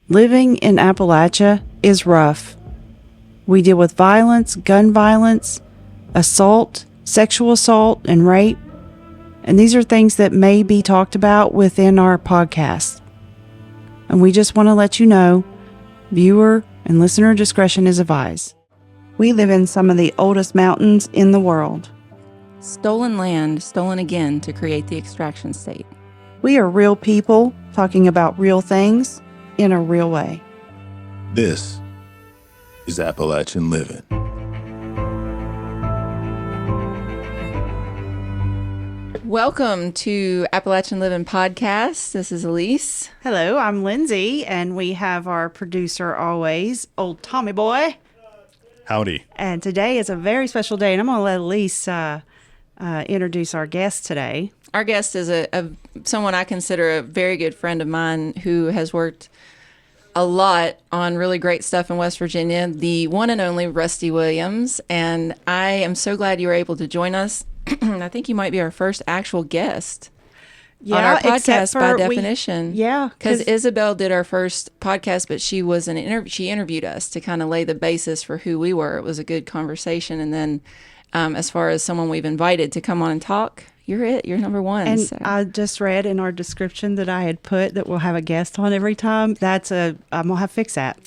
Living in Appalachia is rough. We deal with violence, gun violence, assault, sexual assault, and rape. And these are things that may be talked about within our podcast. And we just want to let you know, viewer and listener discretion is advised. We live in some of the oldest mountains in the world. Stolen land, stolen again to create the extraction state. We are real people talking about real things in a real way. This is Appalachian Livin. Welcome to Appalachian Livin podcast. This is Elise. Hello, I'm Lindsay, and we have our producer always, old Tommy Boy. Howdy. And today is a very special day, and I'm going to let Elise introduce our guest today. Our guest is someone I consider a very good friend of mine who has worked a lot on really great stuff in West Virginia, the one and only Rusty Williams. And I am so glad you were able to join us. I think you might be our first actual guest on our podcast by definition. Because Isabel did our first podcast, but she was she interviewed us to kind of lay the basis for who we were. It was a good conversation. And then as far as someone we've invited to come on and talk, you're number one. And so. I just read in our description that I had put that we'll have a guest on every time. I'm going to have to fix that.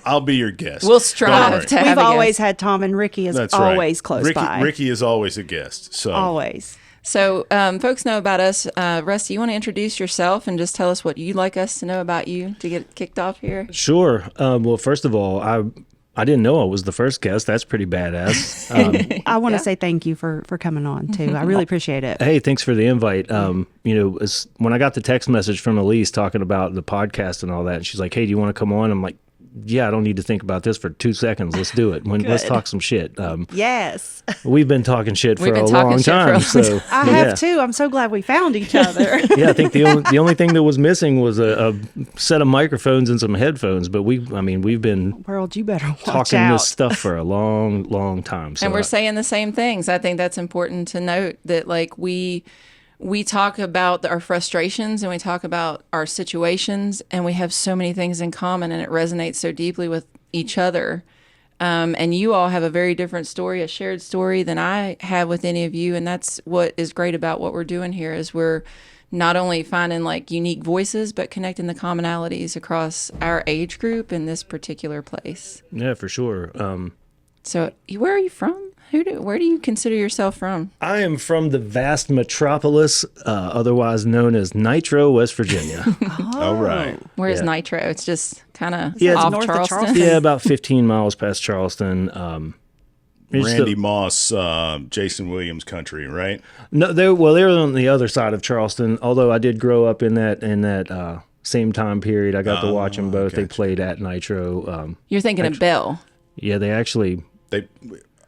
I'll be your guest. We'll strive to have We've a always guest. had Tom, and Ricky is That's always right. close by. Ricky is always a guest. So Always. So folks know about us. Rusty, you want to introduce yourself and just tell us what you'd like us to know about you to get kicked off here? Sure. Well, first of all, I didn't know I was the first guest. That's pretty badass. I want to say thank you for coming on, too. I really appreciate it. Hey, thanks for the invite. When I got the text message from Elise talking about the podcast and all that, and she's like, hey, do you want to come on? I'm like, yeah, I don't need to think about this for 2 seconds. Let's do it. Let's talk some shit. Yes. We've been talking shit for a long time. So I have too. I'm so glad we found each other. Yeah, I think the only thing that was missing was a set of microphones and some headphones. But we've been World, you better watch talking out. this stuff for a long, long time. So And we're saying the same things. I think that's important to note that we talk about our frustrations and we talk about our situations, and we have so many things in common, and it resonates so deeply with each other. And you all have a very different story, a shared story than I have with any of you. And that's what is great about what we're doing here is we're not only finding like unique voices, but connecting the commonalities across our age group in this particular place. Yeah, for sure. So where are you from? Where do you consider yourself from? I am from the vast metropolis, otherwise known as Nitro, West Virginia. All right. Where's Nitro? It's just kind of it's off north of Charleston. Charleston. Yeah, about 15 miles past Charleston. Randy Moss, Jason Williams country, right? No, they're on the other side of Charleston. Although I did grow up in that same time period. I got to watch them both. They played at Nitro. You're thinking of Bill. Yeah, they actually.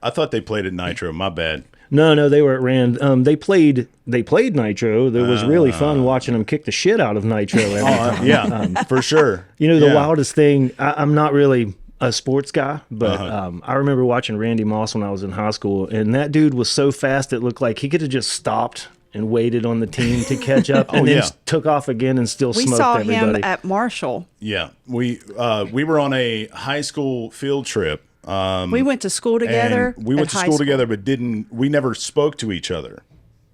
I thought they played at Nitro. My bad. No, they were at Rand. They played Nitro. It was really fun watching them kick the shit out of Nitro every time. Yeah, for sure. The wildest thing, I'm not really a sports guy, but I remember watching Randy Moss when I was in high school, and that dude was so fast it looked like he could have just stopped and waited on the team to catch up and then took off again and still smoked everybody. We saw him at Marshall. Yeah, we were on a high school field trip. We went to school together. We went to school together, but we never spoke to each other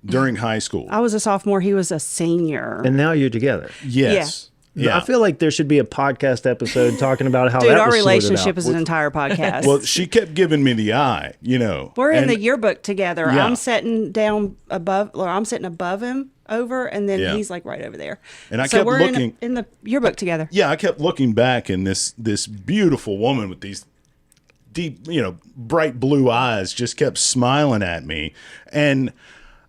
during high school. I was a sophomore. He was a senior. And now you're together. Yes. Yeah. I feel like there should be a podcast episode talking about how Dude, that our was relationship is sorted out. an entire podcast. Well, she kept giving me the eye, We're in the yearbook together. Yeah. I'm sitting above him over, and then he's like right over there. And I kept looking in the yearbook together. Yeah, I kept looking back, and this beautiful woman with these deep, bright blue eyes just kept smiling at me. And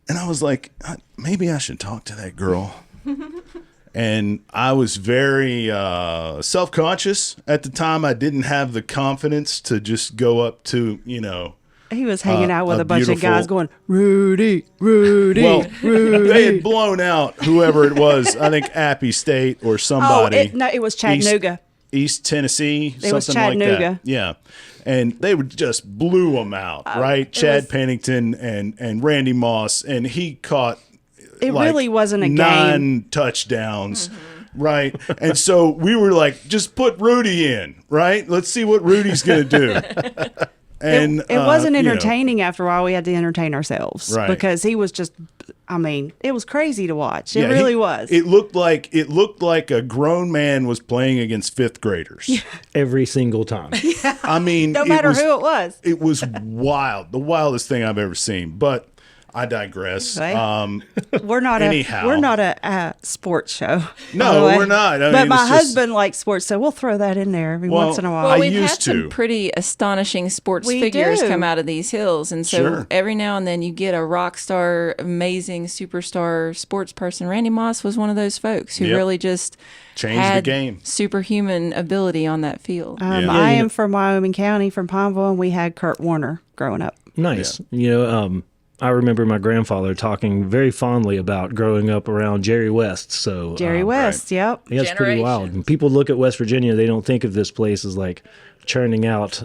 I was like, maybe I should talk to that girl. And I was very self-conscious at the time. I didn't have the confidence to just go up to, He was hanging out with a bunch of guys going, Rudy. Well, Rudy. they had blown out whoever it was. I think Appy State or somebody. No, it was Chattanooga. East Tennessee, It was something like Chattanooga. that. Yeah. And they would just blew them out, right? Chad Pennington and Randy Moss, and he caught It really wasn't a 9 game. touchdowns. right? And so we were like, just put Rudy in, right? Let's see what Rudy's going to do. And it wasn't you know, entertaining after a while. We had to entertain ourselves Right. because he was just, I mean, it was crazy to watch. It really was. It looked like a grown man was playing against fifth graders. Every single time. I mean, no matter who it was. It was wild, the wildest thing I've ever seen. But I digress. Right. We're not anyhow. we're not a sports show. No, by the way. we're not. I but mean, my it's just- husband likes sports, so we'll throw that in there every once in a while. I Well, we've used had some to. pretty astonishing sports We figures do. come out of these hills, and so Sure. every now and then you get a rock star, amazing superstar sports person. Randy Moss was one of those folks who Yep. really just Changed the had game. superhuman ability on that field. Yeah. I am from Wyoming County, from Pineville, and we had Kurt Warner growing up. Nice. You know, I remember my grandfather talking very fondly about growing up around Jerry West. So Jerry West, yep. yeah, it's pretty wild. Generations. When people look at West Virginia, they don't think of this place as like churning out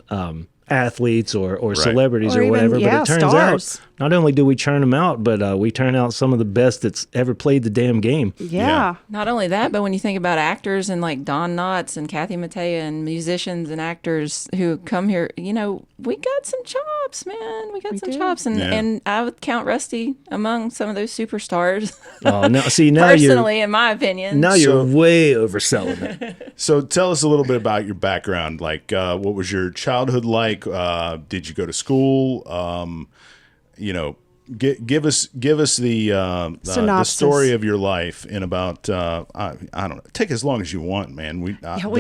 athletes or celebrities Or or even, whatever. yeah, but it turns stars. out not only do we churn them out, but we turn out some of the best that's ever played the damn game. Yeah. Not only that, but when you think about actors and like Don Knotts and Kathy Mattea and musicians and actors who come here, you know, we got some chops, man. We got some chops. And, Yeah. and I would count Rusty among some of those superstars. Oh, no, see now Personally, in my opinion. you're way overselling it. So tell us a little bit about your background. Like, what was your childhood like? Did you go to school? You know, give us the Synopsis. story of your life in about I don't know. Take as long as you want, man. We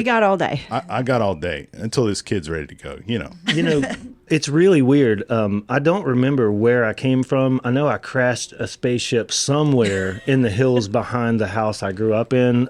got all day. I got all day until this kid's ready to go. You know. You know, it's really weird. I don't remember where I came from. I know I crashed a spaceship somewhere in the hills behind the house I grew up in.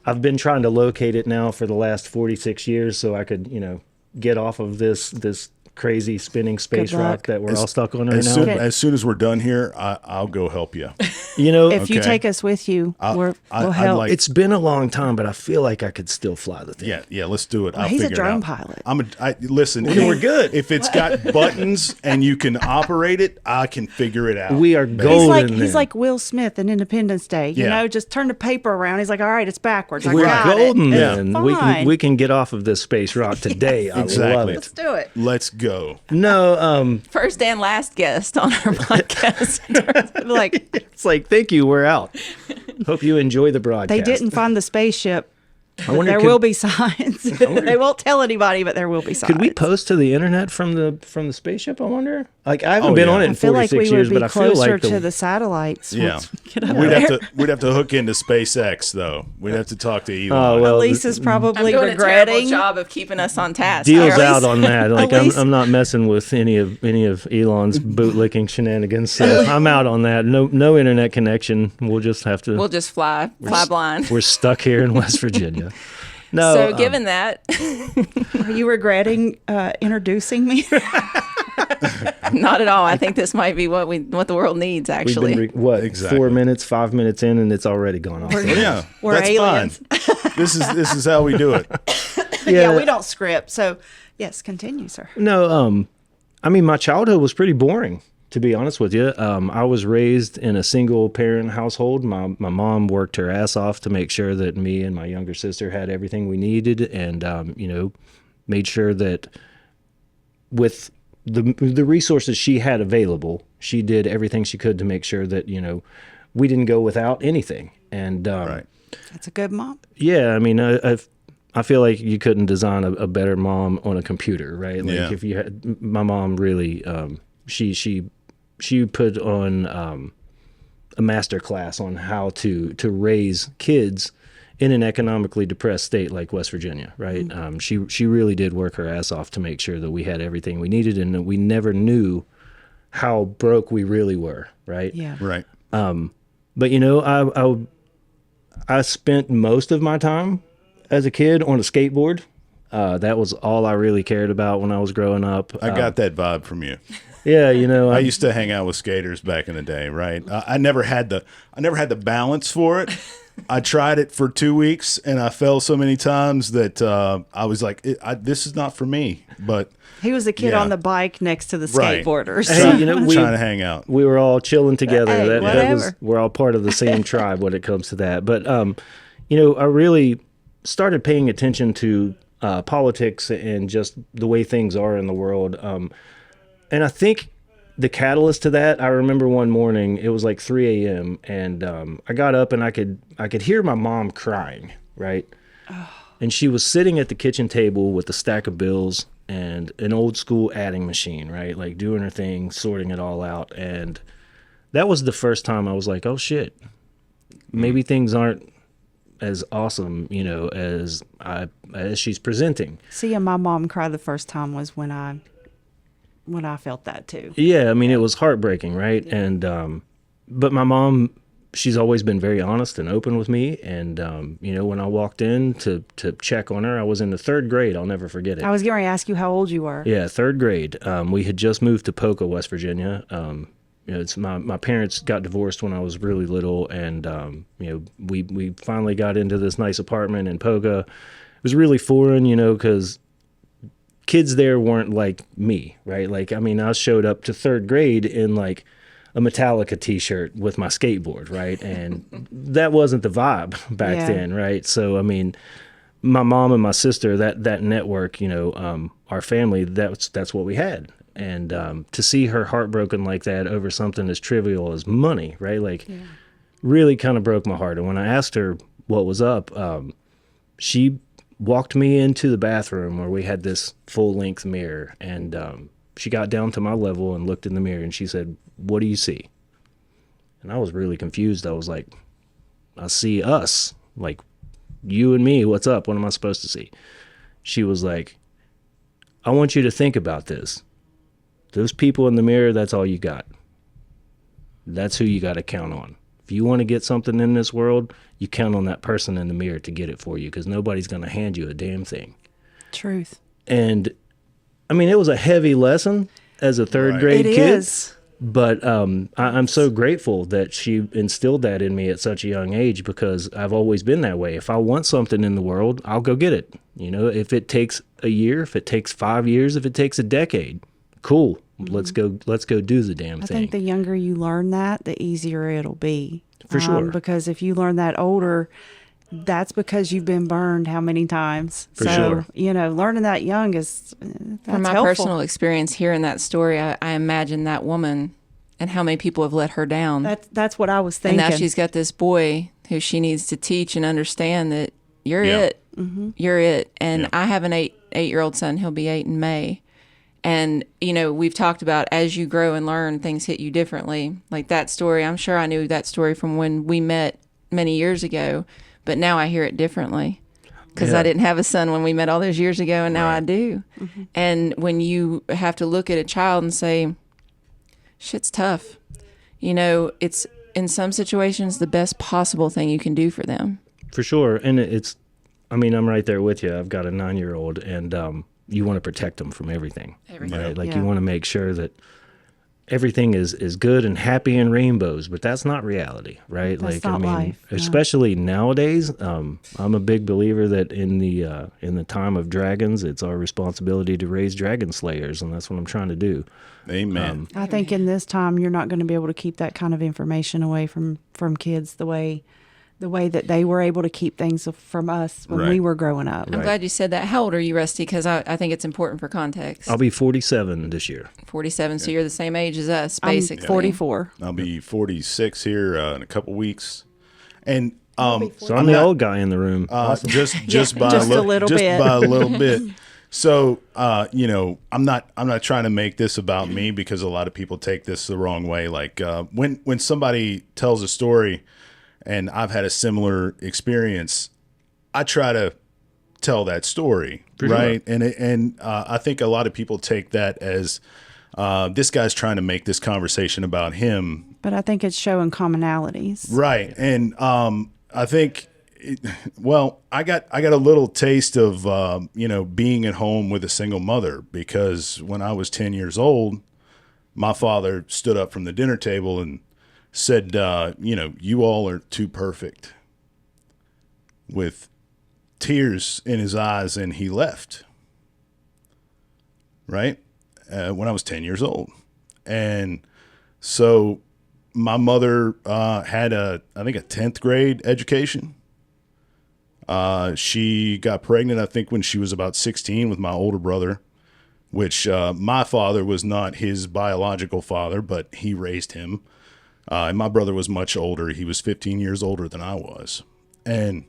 I've been trying to locate it now for the last 46 years so I could, you know, get off of this crazy spinning space Good luck. rock that we're all stuck on right As now. soon, as soon as we're done here, I'll go help you. You know, If you Okay. take us with you, we'll I'd help. like- it's been a long time, but I feel like I could still fly the thing. Yeah, let's do it. I'll he's a figure it drone out. pilot. Listen, we're good. If it's got buttons and you can operate it, I can figure it out. We are He's golden. like then. he's like Will Smith in Independence Day. You Yeah. know, just turn the paper around. He's like, all right, it's backwards. I We're got golden it. Yeah. It's then. fine. We can get off of this space rock today. I love Exactly. it. Let's do it. Let's go. No, First and last guest on our podcast. Like it's like, thank you, we're out. Hope you enjoy the broadcast. they didn't find the spaceship. I wonder, There could, will be signs. They won't tell anybody, but there will be signs. could we post to the internet from the spaceship? I wonder. Like I haven't Oh, been yeah. on it I in feel like 46 we years, would be but I feel closer like to the satellites. Yeah, once we get up we'd there. have to hook into SpaceX though. We'd have to talk to Elon. Oh, well, Elise is I'm probably doing a terrible regretting. job of keeping us on task. deals Elise- out on that. Like Elise- I'm not messing with any of Elon's bootlicking shenanigans. So I'm out on that. No internet connection. We'll just have to. We'll just fly blind. We're stuck here in West Virginia. No. So, given that, Are you regretting introducing me? not at all. I think this might be what the world needs. we've Actually, been Exactly. 4 minutes, 5 minutes in, and it's already gone off. Yeah, We're that's aliens. fine. This is how we do it. Yeah, we don't script. So, yes, continue, sir. No, I mean, my childhood was pretty boring, to be honest with you. I was raised in a single parent household. My mom worked her ass off to make sure that me and my younger sister had everything we needed, and you know, made sure that with the resources she had available, she did everything she could to make sure that, you know, we didn't go without anything. And Right. That's a good mom. yeah, I mean, I feel like you couldn't design a better mom on a computer, right? Like Yeah. if you had, my mom really, she put on a master class on how to raise kids in an economically depressed state like West Virginia, right? She really did work her ass off to make sure that we had everything we needed and that we never knew how broke we really were, right? Yeah. Right. But you know, I spent most of my time as a kid on a skateboard. That was all I really cared about when I was growing up. I got that vibe from you. Yeah, you know, I used to hang out with skaters back in the day, right? I never had the balance for it. I tried it for 2 weeks and I fell so many times that I was like, this is not for me. But He was the kid Yeah. on the bike next to the Right. skateboarders. Hey, you know, trying to hang out. we were all chilling together. Hey, that was, whatever. we're all part of the same tribe when it comes to that. But I really started paying attention to politics and just the way things are in the world. And I think the catalyst to that, I remember one morning, it was like 3 a.m. and I got up and I could hear my mom crying, right? And she was sitting at the kitchen table with a stack of bills and an old school adding machine, right? Like doing her thing, sorting it all out. And that was the first time I was like, oh shit, maybe things aren't as awesome, as she's presenting. Seeing my mom cry the first time was when I felt that too. Yeah, I mean, it was heartbreaking, right? And but my mom, she's always been very honest and open with me. And when I walked in to check on her, I was in the 3rd grade. I'll never forget it. I was going to ask you how old you were. Yeah, 3rd grade. We had just moved to Poca, West Virginia. It's my parents got divorced when I was really little, and we finally got into this nice apartment in Poca. It was really foreign, because kids there weren't like me, right? Like, I mean, I showed up to 3rd grade in like a Metallica t-shirt with my skateboard, right? And that wasn't the vibe back then, right? So, I mean, my mom and my sister, that network, our family, that's what we had. And to see her heartbroken like that over something as trivial as money, right? Like, really kind of broke my heart. And when I asked her what was up, she walked me into the bathroom where we had this full-length mirror. And she got down to my level and looked in the mirror and she said, "What do you see?" And I was really confused. I was like, "I see us, like you and me. What's up? What am I supposed to see?" She was like, "I want you to think about this. Those people in the mirror, that's all you got. That's who you got to count on. If you want to get something in this world, you count on that person in the mirror to get it for you, because nobody's going to hand you a damn thing." Truth. And I mean, it was a heavy lesson as a 3rd grade It kid. is. But I'm so grateful that she instilled that in me at such a young age, because I've always been that way. If I want something in the world, I'll go get it. If it takes a year, if it takes 5 years, if it takes a decade, cool. Let's go do the damn I thing. think the younger you learn that, the easier it'll be. For sure. Because if you learn that older, that's because you've been burned how many times. For sure. Learning that young is that's From my helpful. personal experience hearing that story, I imagine that woman and how many people have let her down. That's what I was thinking. And now she's got this boy who she needs to teach and understand that you're it. Mm-hmm. You're it. And I have an 8-year-old son. He'll be 8 in May. And, we've talked about as you grow and learn, things hit you differently. Like that story, I'm sure I knew that story from when we met many years ago, but now I hear it differently because I didn't have a son when we met all those years ago, and now I do. Mm-hmm. And when you have to look at a child and say, shit's tough, it's in some situations the best possible thing you can do for them. For sure. And I'm right there with you. I've got a 9-year-old, and you want to protect them from everything. Right? Like you want to make sure that everything is good and happy and rainbows, but that's not reality, right? That's not life. Especially nowadays, I'm a big believer that in the time of dragons, it's our responsibility to raise dragon slayers, and that's what I'm trying to do. Amen. I think in this time, you're not going to be able to keep that kind of information away from kids the way that they were able to keep things from us when we were growing up. I'm glad you said that. How old are you, Rusty? Because I think it's important for context. I'll be 47 this year. 47, so you're the same age as us, basically. I'm 44. I'll be 46 here in a couple weeks. And so I'm the old guy in the room. Just by Just a a little bit. by a little bit. So, I'm not trying to make this about me, because a lot of people take this the wrong way. Like when somebody tells a story and I've had a similar experience, I try to tell that story, right? Sure. And I think a lot of people take that as this guy's trying to make this conversation about him. But I think it's showing commonalities. Right. And I think, I got a little taste of, being at home with a single mother, because when I was 10 years old, my father stood up from the dinner table and said, you all are too perfect, with tears in his eyes, and he left, right? When I was 10 years old. And so my mother had I think a 10th grade education. She got pregnant, I think, when she was about 16 with my older brother, which my father was not his biological father, but he raised him. And my brother was much older. He was 15 years older than I was. And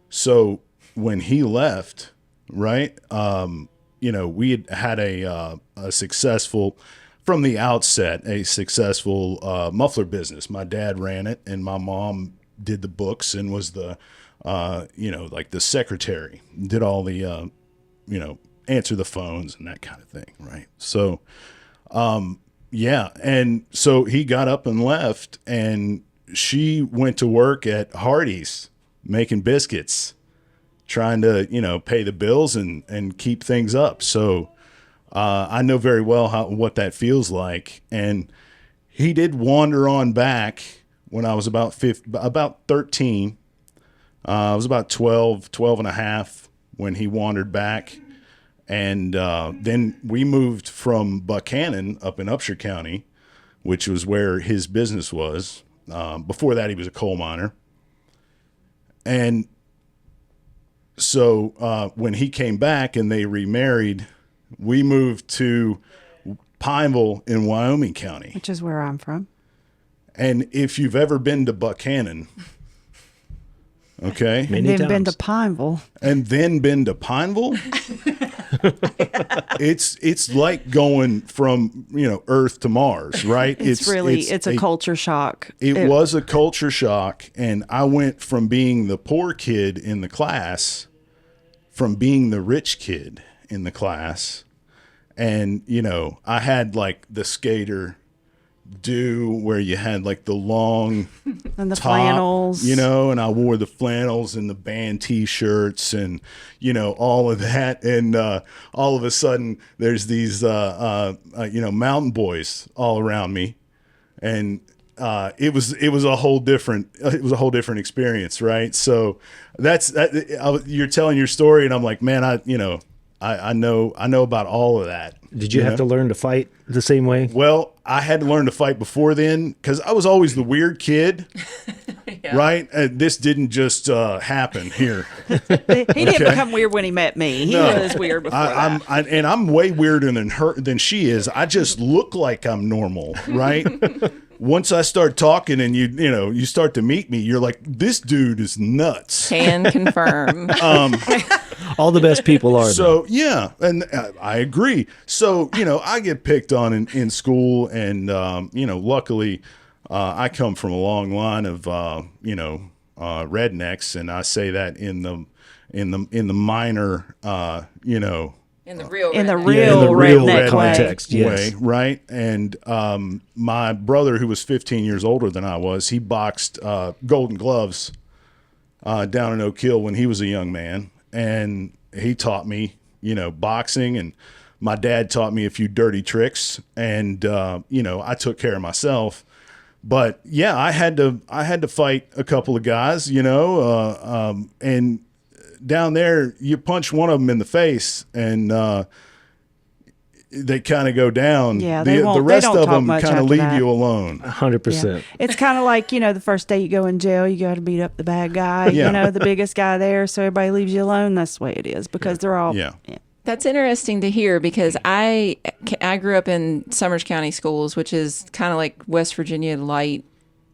so when he left, right, we had a successful, from the outset, a successful muffler business. My dad ran it, and my mom did the books and was the, like the secretary, did all the, answer the phones and that kind of thing, right? So, yeah. And so he got up and left, and she went to work at Hardee's making biscuits, trying to, pay the bills and keep things up. So I know very well what that feels like. And he did wander on back when I was about 13. I was about 12 and a half when he wandered back. And then we moved from Buchanan up in Upshur County, which was where his business was. Before that, he was a coal miner. And so when he came back and they remarried, we moved to Pineville in Wyoming County. Which is where I'm from. And if you've ever been to Buchanan, okay. And then been to Pineville. And then been to Pineville. It's like going from, Earth to Mars, right? It's a culture shock. It was a culture shock. And I went from being the poor kid in the class, from being the rich kid in the class. And, I had like the skater do where you had like the long and the top, flannels, and I wore the flannels and the band t-shirts and, all of that. And all of a sudden there's these, mountain boys all around me. And it was a whole different experience. Right. So you're telling your story and I'm like, man, I know about all of that. Did you have to learn to fight the same way? Well, I had to learn to fight before then because I was always the weird kid, right? This didn't just happen here. He didn't become weird when he met me. He was weird before that. I'm way weirder than she is. I just look like I'm normal, right? Once I start talking and you start to meet me, you're like, this dude is nuts. Can confirm. All the best people are. So, yeah, and I agree. So, I get picked on in school, and, luckily I come from a long line of, rednecks, and I say that in the minor, in the real redneck context, way, right? And my brother, who was 15 years older than I was, he boxed Golden Gloves down in Oak Hill when he was a young man. And he taught me, boxing, and my dad taught me a few dirty tricks, and I took care of myself. But yeah, I had to fight a couple of guys, and down there you punch one of them in the face, and they kind of go down. Yeah, the rest of them kind of leave you alone. 100%. It's kind of like, the first day you go in jail, you got to beat up the bad guy, the biggest guy there, so everybody leaves you alone. That's the way it is because they're all. Yeah. That's interesting to hear because I grew up in Summers County schools, which is kind of like West Virginia light.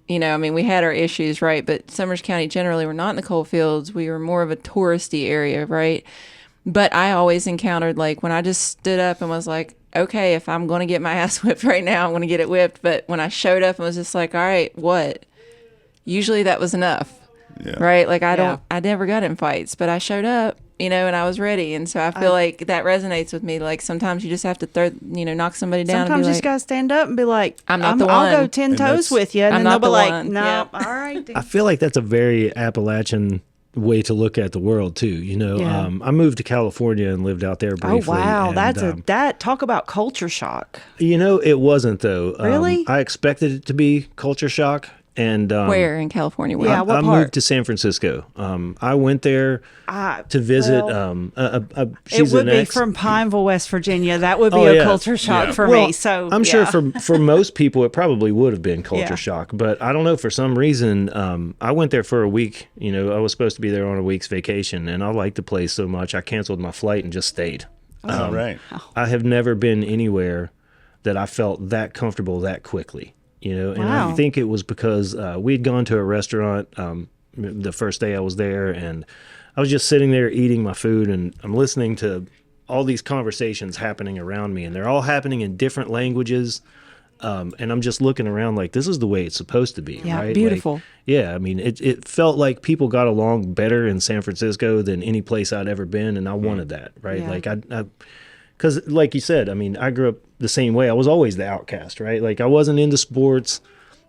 We had our issues, right? But Summers County generally, we're not in the coal fields. We were more of a touristy area, right? But I always encountered, like, when I just stood up and was like, okay, if I'm going to get my ass whipped right now, I'm going to get it whipped. But when I showed up and was just like, all right, what? Usually that was enough, right? Like, I never got in fights, but I showed up, and I was ready. And so I feel like that resonates with me. Like, sometimes you just have to knock somebody down. Sometimes and be you just got to stand up and be like, I'm not the one. I'll go 10 toes with you. And then they'll be like, no, Yep. all right. I feel like that's a very Appalachian way to look at the world too. I moved to California and lived out there briefly. Oh wow, and, that's talk about culture shock. It wasn't though. Really? I expected it to be culture shock, And Where in California? Where? Yeah, what I part? moved to San Francisco. I went there to visit. She's it would an be ex. from Pineville, West Virginia. That would be Oh, a yeah. culture shock Yeah. for Well, me. So I'm sure yeah. for most people it probably would have been culture Yeah. shock, but I don't know, for some reason I went there for a week. I was supposed to be there on a week's vacation, and I liked the place so much I canceled my flight and just stayed. All right. I have never been anywhere that I felt that comfortable that quickly. And I Wow. think it was because we'd gone to a restaurant the first day I was there, and I was just sitting there eating my food, and I'm listening to all these conversations happening around me, and they're all happening in different languages. And I'm just looking around like, this is the way it's supposed to be, Yeah, right? beautiful. Like, yeah, I mean, it felt like people got along better in San Francisco than any place I'd ever been, and I wanted that, right? Yeah. Like because like you said, I mean, I grew up the same way. I was always the outcast, right? Like I wasn't into sports.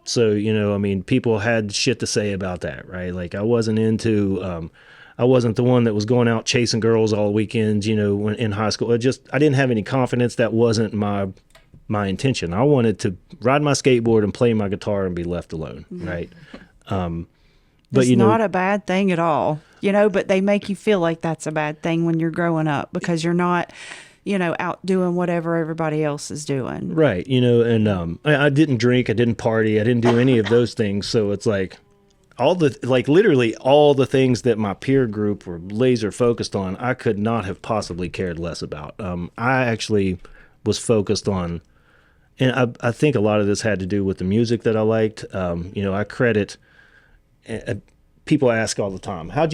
So, I mean, people had shit to say about that, right? Like I wasn't I wasn't the one that was going out chasing girls all weekends, when in high school. I didn't have any confidence. That wasn't my intention. I wanted to ride my skateboard and play my guitar and be left alone, right? But it's not a bad thing at all, but they make you feel like that's a bad thing when you're growing up because you're not, out doing whatever everybody else is doing. right, and I didn't drink, I didn't party, I didn't do any of those things. So it's like literally all the things that my peer group were laser focused on, I could not have possibly cared less about. I actually was focused on, and I think a lot of this had to do with the music that I liked. I credit, people ask all the time, how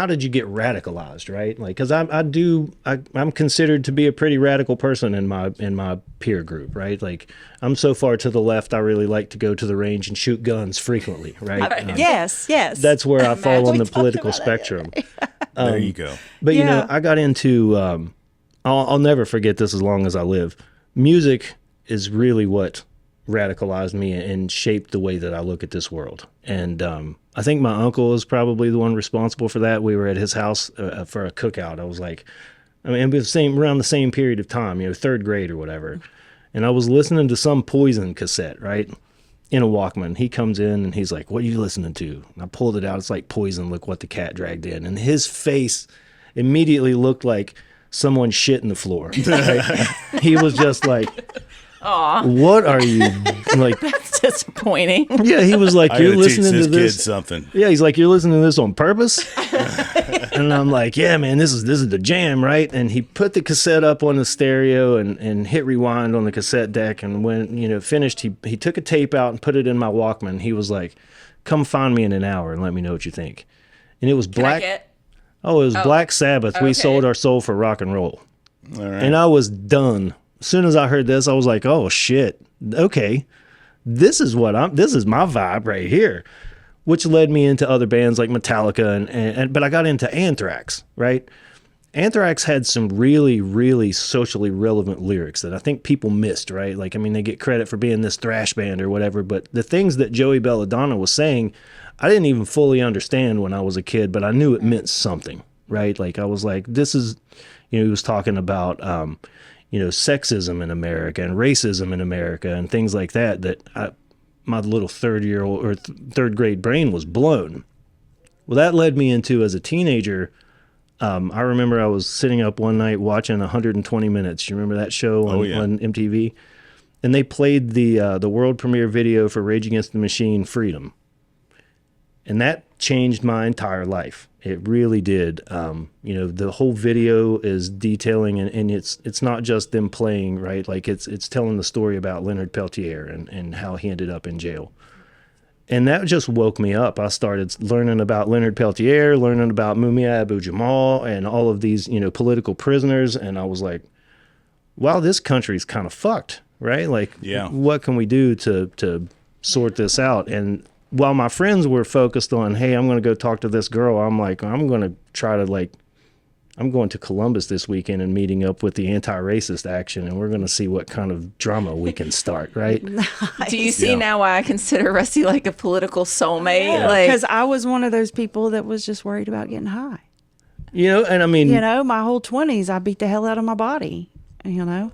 did you get radicalized, right? Like, because I'm considered to be a pretty radical person in my peer group, right? Like, I'm so far to the left, I really like to go to the range and shoot guns frequently, right? Yes. That's where I fall on the political spectrum. There you go. But Yeah. I got into I'll never forget this as long as I live. Music is really what radicalized me and shaped the way that I look at this world. And I think my uncle is probably the one responsible for that. We were at his house for a cookout. I was like, it was around the same period of time, third grade or whatever. And I was listening to some Poison cassette, right? In a Walkman. He comes in and he's like, "What are you listening to?" And I pulled it out. It's like Poison, Look What the Cat Dragged In. And his face immediately looked like someone shit in the floor. Right? He was just like, "What are you like?" That's disappointing. Yeah, he was like, I "You're gotta teach listening this to kid this." something. Yeah, he's like, "You're listening to this on purpose?" And I'm like, "Yeah, man, this is the jam, right?" And he put the cassette up on the stereo and hit rewind on the cassette deck. And when finished, he took a tape out and put it in my Walkman. He was like, "Come find me in an hour and let me know what you think." And it was Black. Oh, it was Black Sabbath. We Okay. sold our soul for rock and roll. All right. And I was done. As soon as I heard this, I was like, "Oh shit, okay, this is my vibe right here," which led me into other bands like Metallica but I got into Anthrax, right? Anthrax had some really, really socially relevant lyrics that I think people missed, right? Like, I mean, they get credit for being this thrash band or whatever, but the things that Joey Belladonna was saying, I didn't even fully understand when I was a kid, but I knew it meant something, right? Like, I was like, this is, he was talking about, sexism in America and racism in America and things like that my little third grade brain was blown. Well, that led me into, as a teenager, I remember I was sitting up one night watching 120 Minutes. You remember that show on MTV? And they played the world premiere video for Rage Against the Machine, Freedom. And that changed my entire life. It really did. The whole video is detailing, and it's not just them playing, right? Like it's telling the story about Leonard Peltier and how he ended up in jail. And that just woke me up. I started learning about Leonard Peltier, learning about Mumia Abu-Jamal and all of these, political prisoners. And I was like, wow, this country's kind of fucked, right? Like, Yeah. What can we do to sort this out? And while my friends were focused on, hey, I'm going to go talk to this girl, I'm like, I'm going to Columbus this weekend and meeting up with the anti-racist action, and we're going to see what kind of drama we can start, right? Do you see Yeah. now why I consider Rusty like a political soulmate? Like, Because I was one of those people that was just worried about getting high. And I mean, My whole 20s, I beat the hell out of my body, and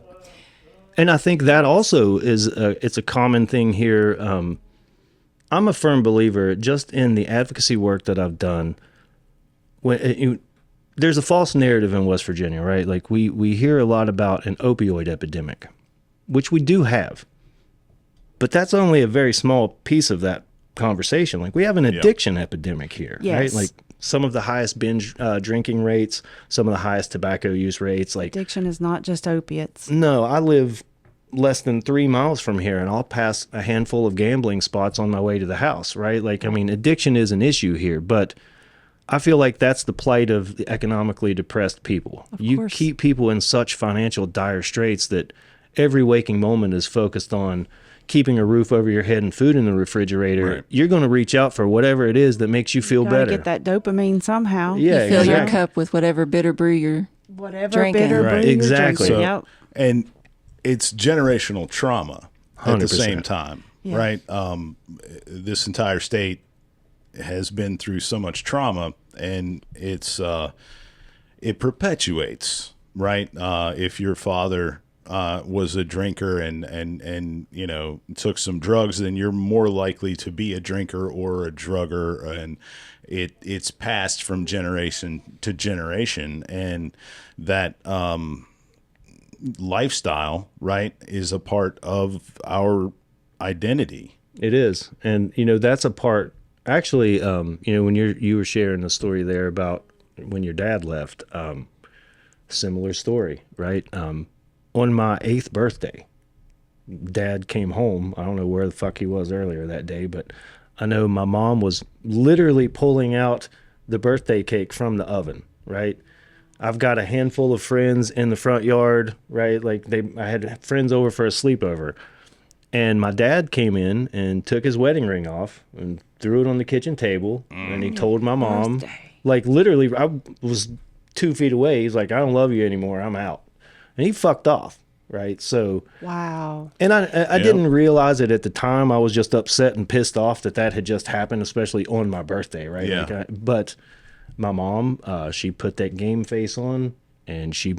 I think that also is it's a common thing here I'm a firm believer just in the advocacy work that I've done. There's a false narrative in West Virginia, right? Like we hear a lot about an opioid epidemic, which we do have, but that's only a very small piece of that conversation. Like we have an addiction epidemic here, Yes. right? Like some of the highest binge drinking rates, some of the highest tobacco use rates. Like Addiction is not just opiates. no, I live less than 3 miles from here, and I'll pass a handful of gambling spots on my way to the house, right? Like, I mean, addiction is an issue here, but I feel like that's the plight of the economically depressed people. You course. keep people in such financial dire straits that every waking moment is focused on keeping a roof over your head and food in the refrigerator. Right. You're going to reach out for whatever it is that makes you feel Gotta better. get that dopamine somehow. Yeah, Fill your exactly. cup with whatever bitter brew you're Whatever Drinking. bitter Right. brew you're Exactly. drinking. So- Yep. And it's generational trauma at the 100%. same time, Yeah. right? This entire state has been through so much trauma, and it perpetuates, right? If your father was a drinker and you know took some drugs, then you're more likely to be a drinker or a drugger, and it's passed from generation to generation, and that lifestyle, right, is a part of our identity. It is. And, you know, that's a part, actually, you know, when you were sharing the story there about when your dad left, similar story, right? On my 8th birthday, Dad came home. I don't know where the fuck he was earlier that day, but I know my mom was literally pulling out the birthday cake from the oven, right? I've got a handful of friends in the front yard, right? Like I had friends over for a sleepover. And my dad came in and took his wedding ring off and threw it on the kitchen table. And he told my mom, Birthday. like literally, I was 2 feet away. He's like, I don't love you anymore. I'm out. And he fucked off, right? So, Wow. and I didn't realize it at the time. I was just upset and pissed off that had just happened, especially on my birthday, right? Yeah. Like but my mom, she put that game face on, and she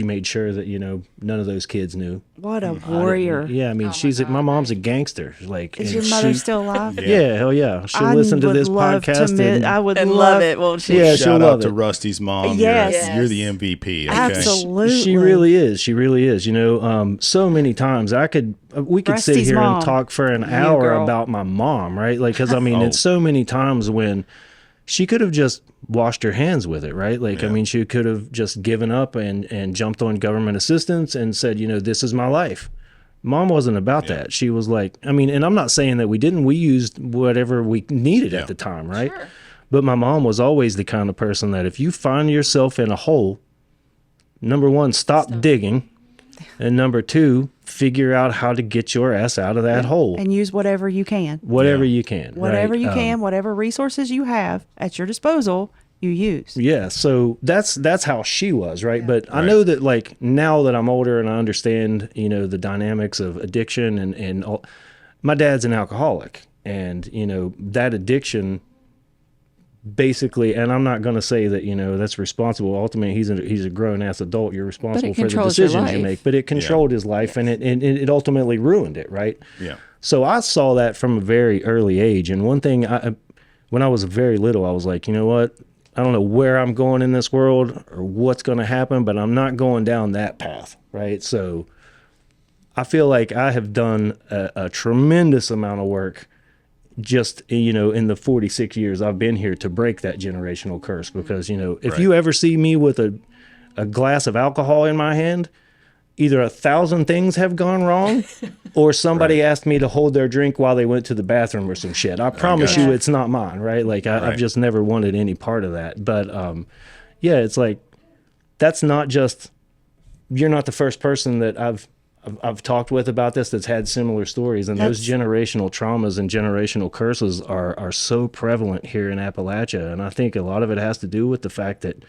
made sure that, you know, none of those kids knew. What a warrior. Yeah, I mean, my mom's a gangster. Like, Is and your mother she- still alive? Yeah, hell yeah. She'll I listen to would this love podcast. I would and love love it, won't she? Yeah, she'll Shout love out to it. Rusty's mom. Yes. You're the MVP. Okay? Absolutely. She really is. She really is. You know, so many times we could sit Rusty's here mom. and talk for an hour girl. about my mom, right? Like, because I mean, Oh. it's so many times when she could have just washed her hands with it, right? Like, I mean, she could have just given up and jumped on government assistance and said, you know, this is my life. Mom wasn't about that. She was like, I mean, and I'm not saying that we didn't. We used whatever we needed at the time, right? Sure. But my mom was always the kind of person that if you find yourself in a hole, number one, stop digging. And number two, figure out how to get your ass out of that hole. And use whatever you can. Whatever you can. Whatever right? you can, whatever resources you have at your disposal, you use. Yeah, so that's how she was, right? But I know that, like, now that I'm older and I understand, you know, the dynamics of addiction and all, my dad's an alcoholic, and, you know, that addiction basically, and I'm not going to say that, you know, that's responsible. Ultimately, he's a grown ass adult. You're responsible for the controls your decisions you life. make, but it controlled his life, and it ultimately ruined it, right? Yeah. So I saw that from a very early age. And one thing, when I was very little, I was like, you know what? I don't know where I'm going in this world or what's going to happen, but I'm not going down that path, right? So I feel like I have done a tremendous amount of work just, you know, in the 46 years I've been here to break that generational curse. Because, you know, if you ever see me with a glass of alcohol in my hand, either 1,000 things have gone wrong or somebody asked me to hold their drink while they went to the bathroom or some shit. I promise you it's not mine, right? Like I've just never wanted any part of that. But yeah, it's like, that's not just, you're not the first person that I've talked with about this that's had similar stories. And those generational traumas and generational curses are so prevalent here in Appalachia. And I think a lot of it has to do with the fact that,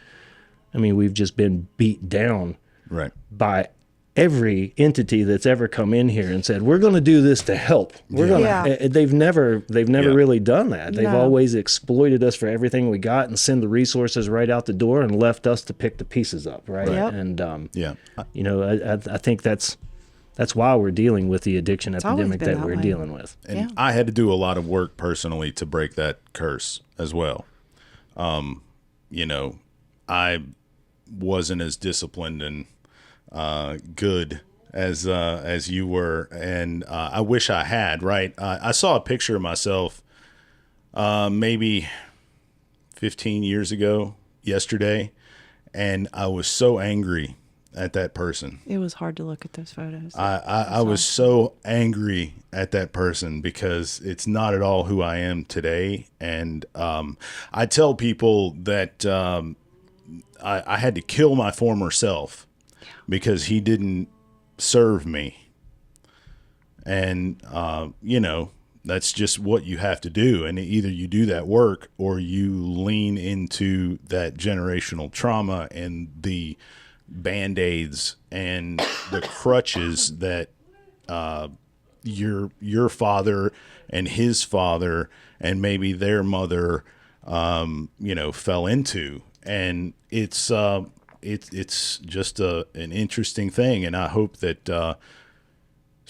I mean, we've just been beat down Right. by every entity that's ever come in here and said, we're going to do this to help. We're going to, they've never really done that. They've always exploited us for everything we got and send the resources right out the door and left us to pick the pieces up. Right. Yep. And, Yeah. you know, I think that's That's why we're dealing with the addiction always epidemic been that that we're way. dealing with. And Yeah. I had to do a lot of work personally to break that curse as well. You know, I wasn't as disciplined and good as you were, and I wish I had. Right, I saw a picture of myself maybe 15 years ago yesterday, and I was so angry at that person. It was hard to look at those photos. I was so angry at that person because it's not at all who I am today. And I tell people that I had to kill my former self because he didn't serve me. And, you know, that's just what you have to do. And either you do that work or you lean into that generational trauma and the Band-Aids and the crutches that your father and his father and maybe their mother you know, fell into. And it's just an interesting thing, and I hope that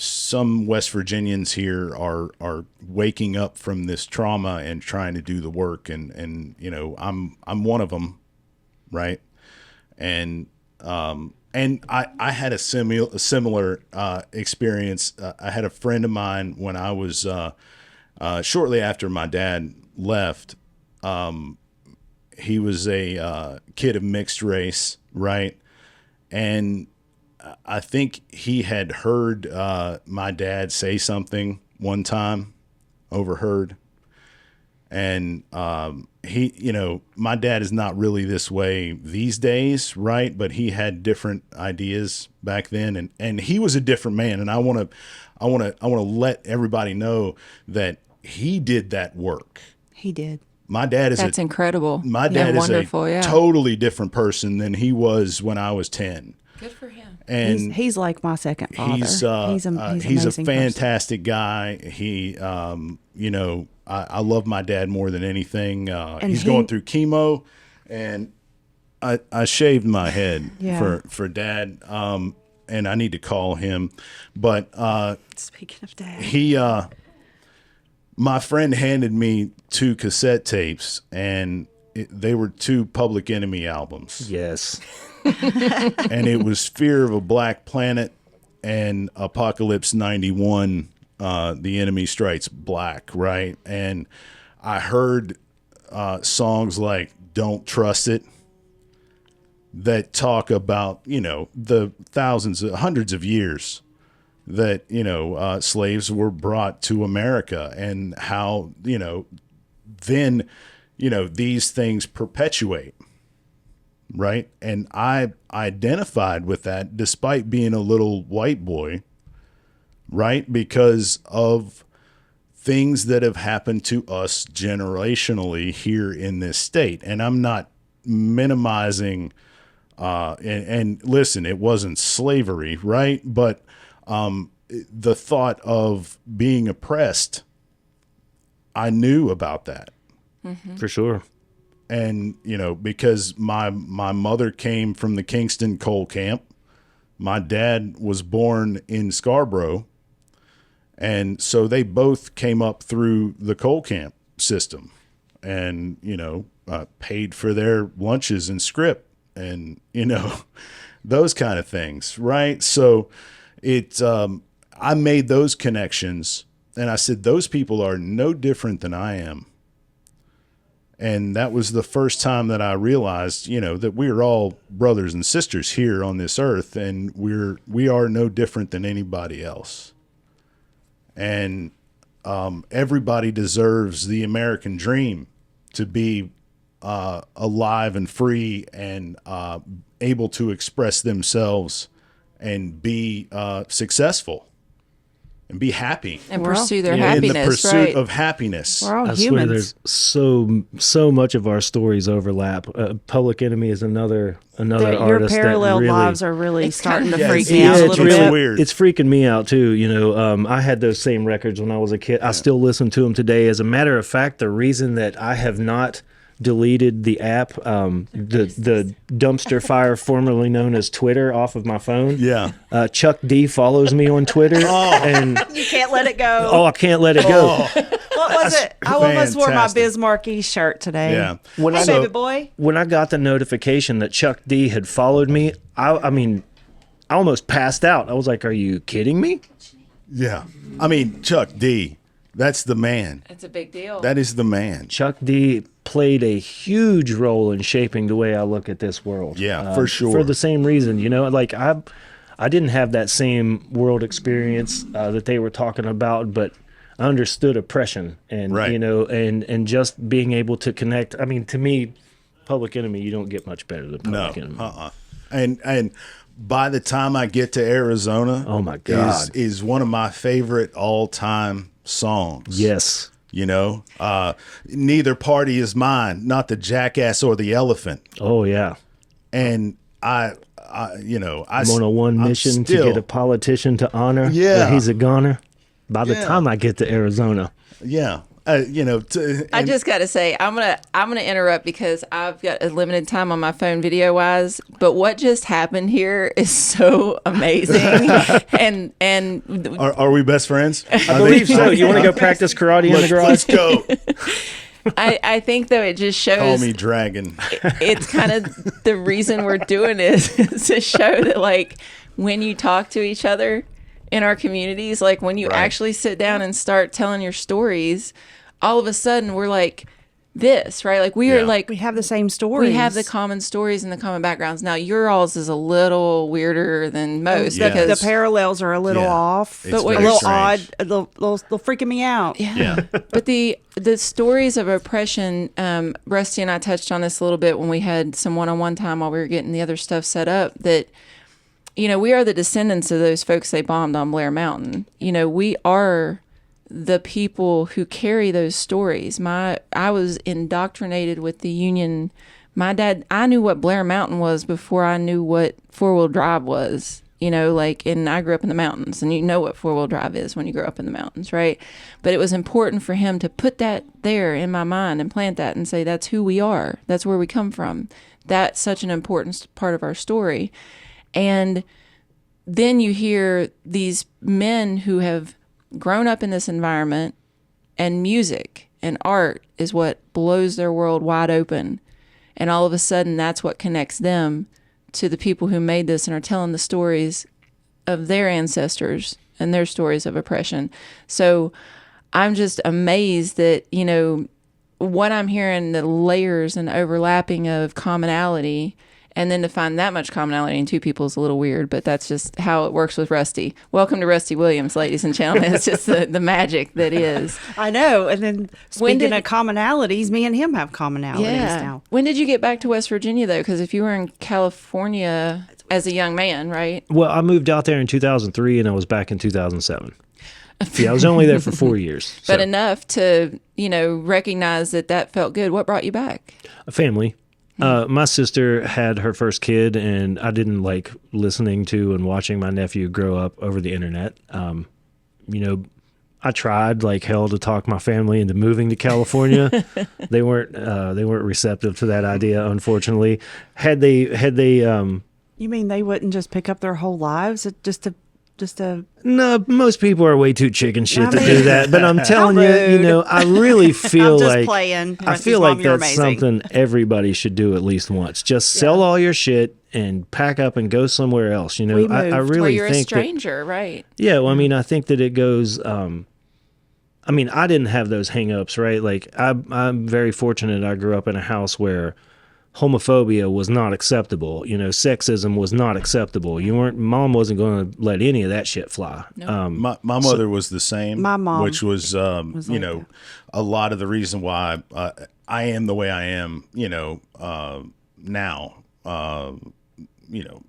some West Virginians here are waking up from this trauma and trying to do the work, and you know, I'm one of them, right? And I had a similar experience. I had a friend of mine when I was shortly after my dad left. He was a kid of mixed race, right? And I think he had heard my dad say something one time, overheard. And he, you know, my dad is not really this way these days, right? But he had different ideas back then, and he was a different man. And I want to let everybody know that he did that work. He did. My dad is That's incredible. My dad is wonderful, a yeah. totally different person than he was when I was 10. Good for him. And He's like my second father. he's he's a amazing fantastic guy. He, you know, I love my dad more than anything. He's going through chemo, and I shaved my head Yeah. for dad. And I need to call him, but person. Speaking of dad, he my friend handed me 2 cassette tapes, and they were 2 Public Enemy albums. Yes. And it was Fear of a Black Planet and Apocalypse 91, The Enemy Strikes Black, right? And I heard songs like Don't Trust It that talk about, you know, the hundreds of years that, you know, slaves were brought to America, and how, you know, then, you know, these things perpetuate. Right. And I identified with that despite being a little white boy. Right. Because of things that have happened to us generationally here in this state. And I'm not minimizing and listen, it wasn't slavery. Right. But the thought of being oppressed, I knew about that. Mm-hmm. For sure. And, you know, because my mother came from the Kingston coal camp. My dad was born in Scarborough. And so they both came up through the coal camp system and, you know, paid for their lunches and script and, you know, those kind of things. Right. So I made those connections, and I said, those people are no different than I am. And that was the first time that I realized, you know, that we are all brothers and sisters here on this earth, and we are no different than anybody else. And everybody deserves the American dream to be alive and free and able to express themselves and be successful and be happy. And We're all- pursue their In the happiness, pursuit right? of happiness. we're all I swear humans. there's so much of our stories overlap. Public Enemy is another Your artist parallel that really, lives are really It's starting to kind of- freak Yeah, me out a it's little really bit. weird. It's freaking me out too. You know, I had those same records when I was a kid. I still listen to them today. As a matter of fact, the reason that I have not deleted the app, the dumpster fire formerly known as Twitter, off of my phone. Yeah. Chuck D follows me on Twitter, and You can't let it go. I can't let it go. What was it? I almost wore my fantastic. Bismarcky shirt today. Yeah. When Hey, I baby boy. when I got the notification that Chuck D had followed me, I mean, I almost passed out. I was like, "Are you kidding me?" Yeah. I mean, Chuck D, that's the man. It's a big deal. That is the man. Chuck D played a huge role in shaping the way I look at this world. Yeah, for sure. For the same reason, like I didn't have that same world experience that they were talking about, but I understood oppression and Right. and just being able to connect. I mean, to me, Public Enemy, you don't get much better than No. Public Enemy. And by the time I get to Arizona, Oh my God. is one of my favorite all-time songs. Yes. Neither party is mine, not the jackass or the elephant. Oh yeah. And I'm I'm on one mission to still, get a politician to honor Yeah. that he's a goner. By the Yeah. time I get to Arizona, Yeah. I just got to say, I'm gonna interrupt because I've got a limited time on my phone video wise. But what just happened here is so amazing, and Are we best friends? I believe so. You want to go practice karate in the Let's garage? go. I think though it just Call shows me dragon. it's kind of the reason we're doing this is to show that like when you talk to each other in our communities, like when you Right. actually sit down and start telling your stories, all of a sudden we're like this, right? Like we are Yeah. like We have the same stories. we have the common stories and the common backgrounds. Now your all's is a little weirder than most Yeah. The because parallels are a little Yeah. off, It's a very little strange. odd, a little freaking me out. Yeah. But the stories of oppression, Rusty and I touched on this a little bit when we had some one-on-one time while we were getting the other stuff set up, that, we are the descendants of those folks they bombed on Blair Mountain. We are the people who carry those stories. I was indoctrinated with the Union. My dad, I knew what Blair Mountain was before I knew what four-wheel drive was. And I grew up in the mountains, and you know what four-wheel drive is when you grow up in the mountains, right? But it was important for him to put that there in my mind and plant that and say, that's who we are. That's where we come from. That's such an important part of our story. And then you hear these men who have grown up in this environment, and music and art is what blows their world wide open. And all of a sudden, that's what connects them to the people who made this and are telling the stories of their ancestors and their stories of oppression. So I'm just amazed that, what I'm hearing, the layers and overlapping of commonality, and then to find that much commonality in two people is a little weird, but that's just how it works with Rusty. Welcome to Rusty Williams, ladies and gentlemen. It's just the magic that is. I know. And then speaking did- of commonalities, me and him have commonalities now. When did you get back to West Virginia, though? Because if you were in California as a young man, right? Well, I moved out there in 2003, and I was back in 2007. Yeah, I was only there for 4 years. But so. enough to, recognize that felt good. What brought you back? A family. My sister had her first kid, and I didn't like listening to and watching my nephew grow up over the internet. I tried like hell to talk my family into moving to California. They weren't receptive to that idea, unfortunately. Had they You mean they wouldn't just pick up their whole lives just to no, most people are way too chicken shit I to mean- do that. But I'm telling rude. you, I really feel I'm just like playing. I Rusty's feel mom, like you're that's amazing. something everybody should do at least once. Just sell all your shit and pack up and go somewhere else. We I moved. Where really you're a think that, stranger, right? yeah. Well, I mean, I think that it goes. I didn't have those hang-ups, right? Like I'm very fortunate. I grew up in a house where homophobia was not acceptable. Sexism was not acceptable. Mom wasn't going to let any of that shit fly. My mother was the same. My mom which was, like a lot of the reason why I am the way I am. Now.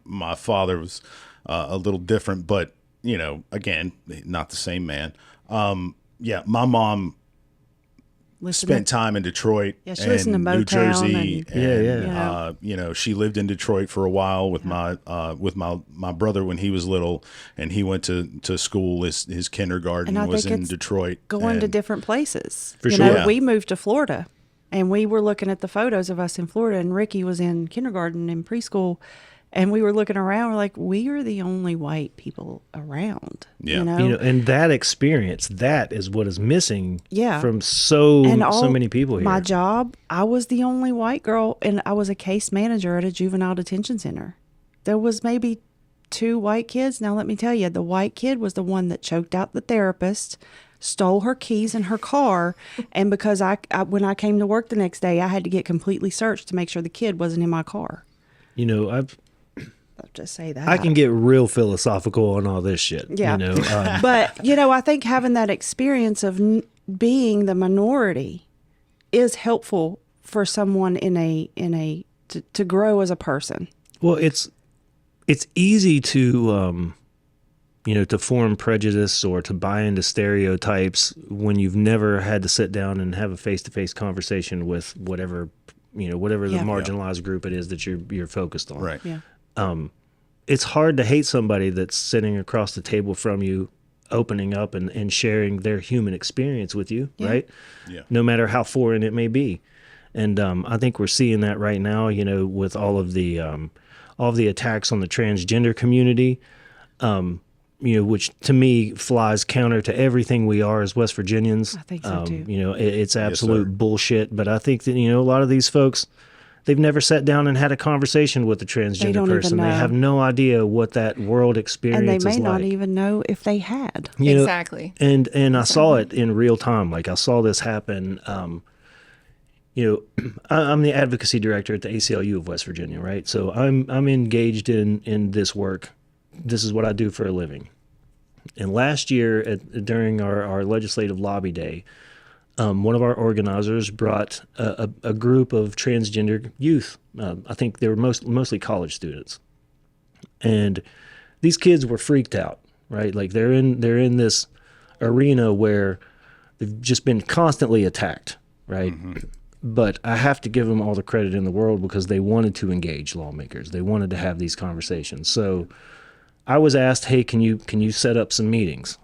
My father was a little different, but again, not the same man. My mom spent time in Detroit she listened to and New Motown Jersey, and- Yeah. she lived in Detroit for a while with my brother when he was little, and he went to school. His kindergarten And I was think in it's Detroit. going to and- different places. For You sure. know, Yeah. we moved to Florida. And we were looking at the photos of us in Florida, and Ricky was in kindergarten and preschool. And we were looking around, we're like, we are the only white people around. Yeah. You know? You know, and that experience, that is what is missing Yeah. from so many people here. My job, I was the only white girl, and I was a case manager at a juvenile detention center. There was maybe 2 white kids. Now, let me tell you, the white kid was the one that choked out the therapist, stole her keys in her car, and because I when I came to work the next day, I had to get completely searched to make sure the kid wasn't in my car. You know, I'll just say that. I can get real philosophical on all this shit. Yeah. You know, But, you know, I think having that experience of being the minority is helpful for someone to grow as a person. well, it's easy to, you know, to form prejudice or to buy into stereotypes when you've never had to sit down and have a face-to-face conversation with whatever the marginalized group it is that you're focused on. Right. Yeah. It's hard to hate somebody that's sitting across the table from you, opening up and sharing their human experience with you, right? Yeah. No matter how foreign it may be. And I think we're seeing that right now, you know, with all of the attacks on the transgender community, you know, which to me flies counter to everything we are as West Virginians. I think so too. You know, it's absolute sir. bullshit. But I think that, you know, a lot of these folks, they've never sat down and had a conversation with a transgender don't even person. They know. have no idea what that world experience And they is may like. not even know if they had. You know, Exactly. and I saw it in real time. Like I saw this happen. You know, I'm the advocacy director at the ACLU of West Virginia, right? So I'm engaged in this work. This is what I do for a living. And last year, during our legislative lobby day, one of our organizers brought a group of transgender youth. I think they were mostly college students, and these kids were freaked out, right? Like they're in this arena where they've just been constantly attacked, right? Mm-hmm. But I have to give them all the credit in the world because they wanted to engage lawmakers. They wanted to have these conversations. So I was asked, hey, can you set up some meetings?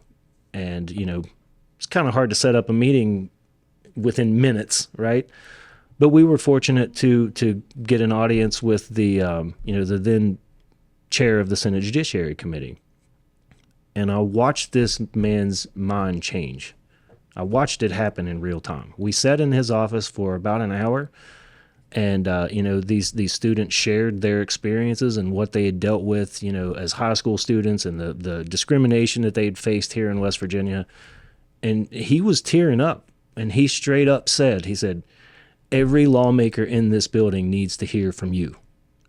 And, you know, it's kind of hard to set up a meeting within minutes, right? But we were fortunate to get an audience with the the then chair of the Senate Judiciary Committee. And I watched this man's mind change. I watched it happen in real time. We sat in his office for about an hour, and these students shared their experiences and what they had dealt with, you know, as high school students, and the discrimination that they had faced here in West Virginia. And he was tearing up, and he straight up said, every lawmaker in this building needs to hear from you.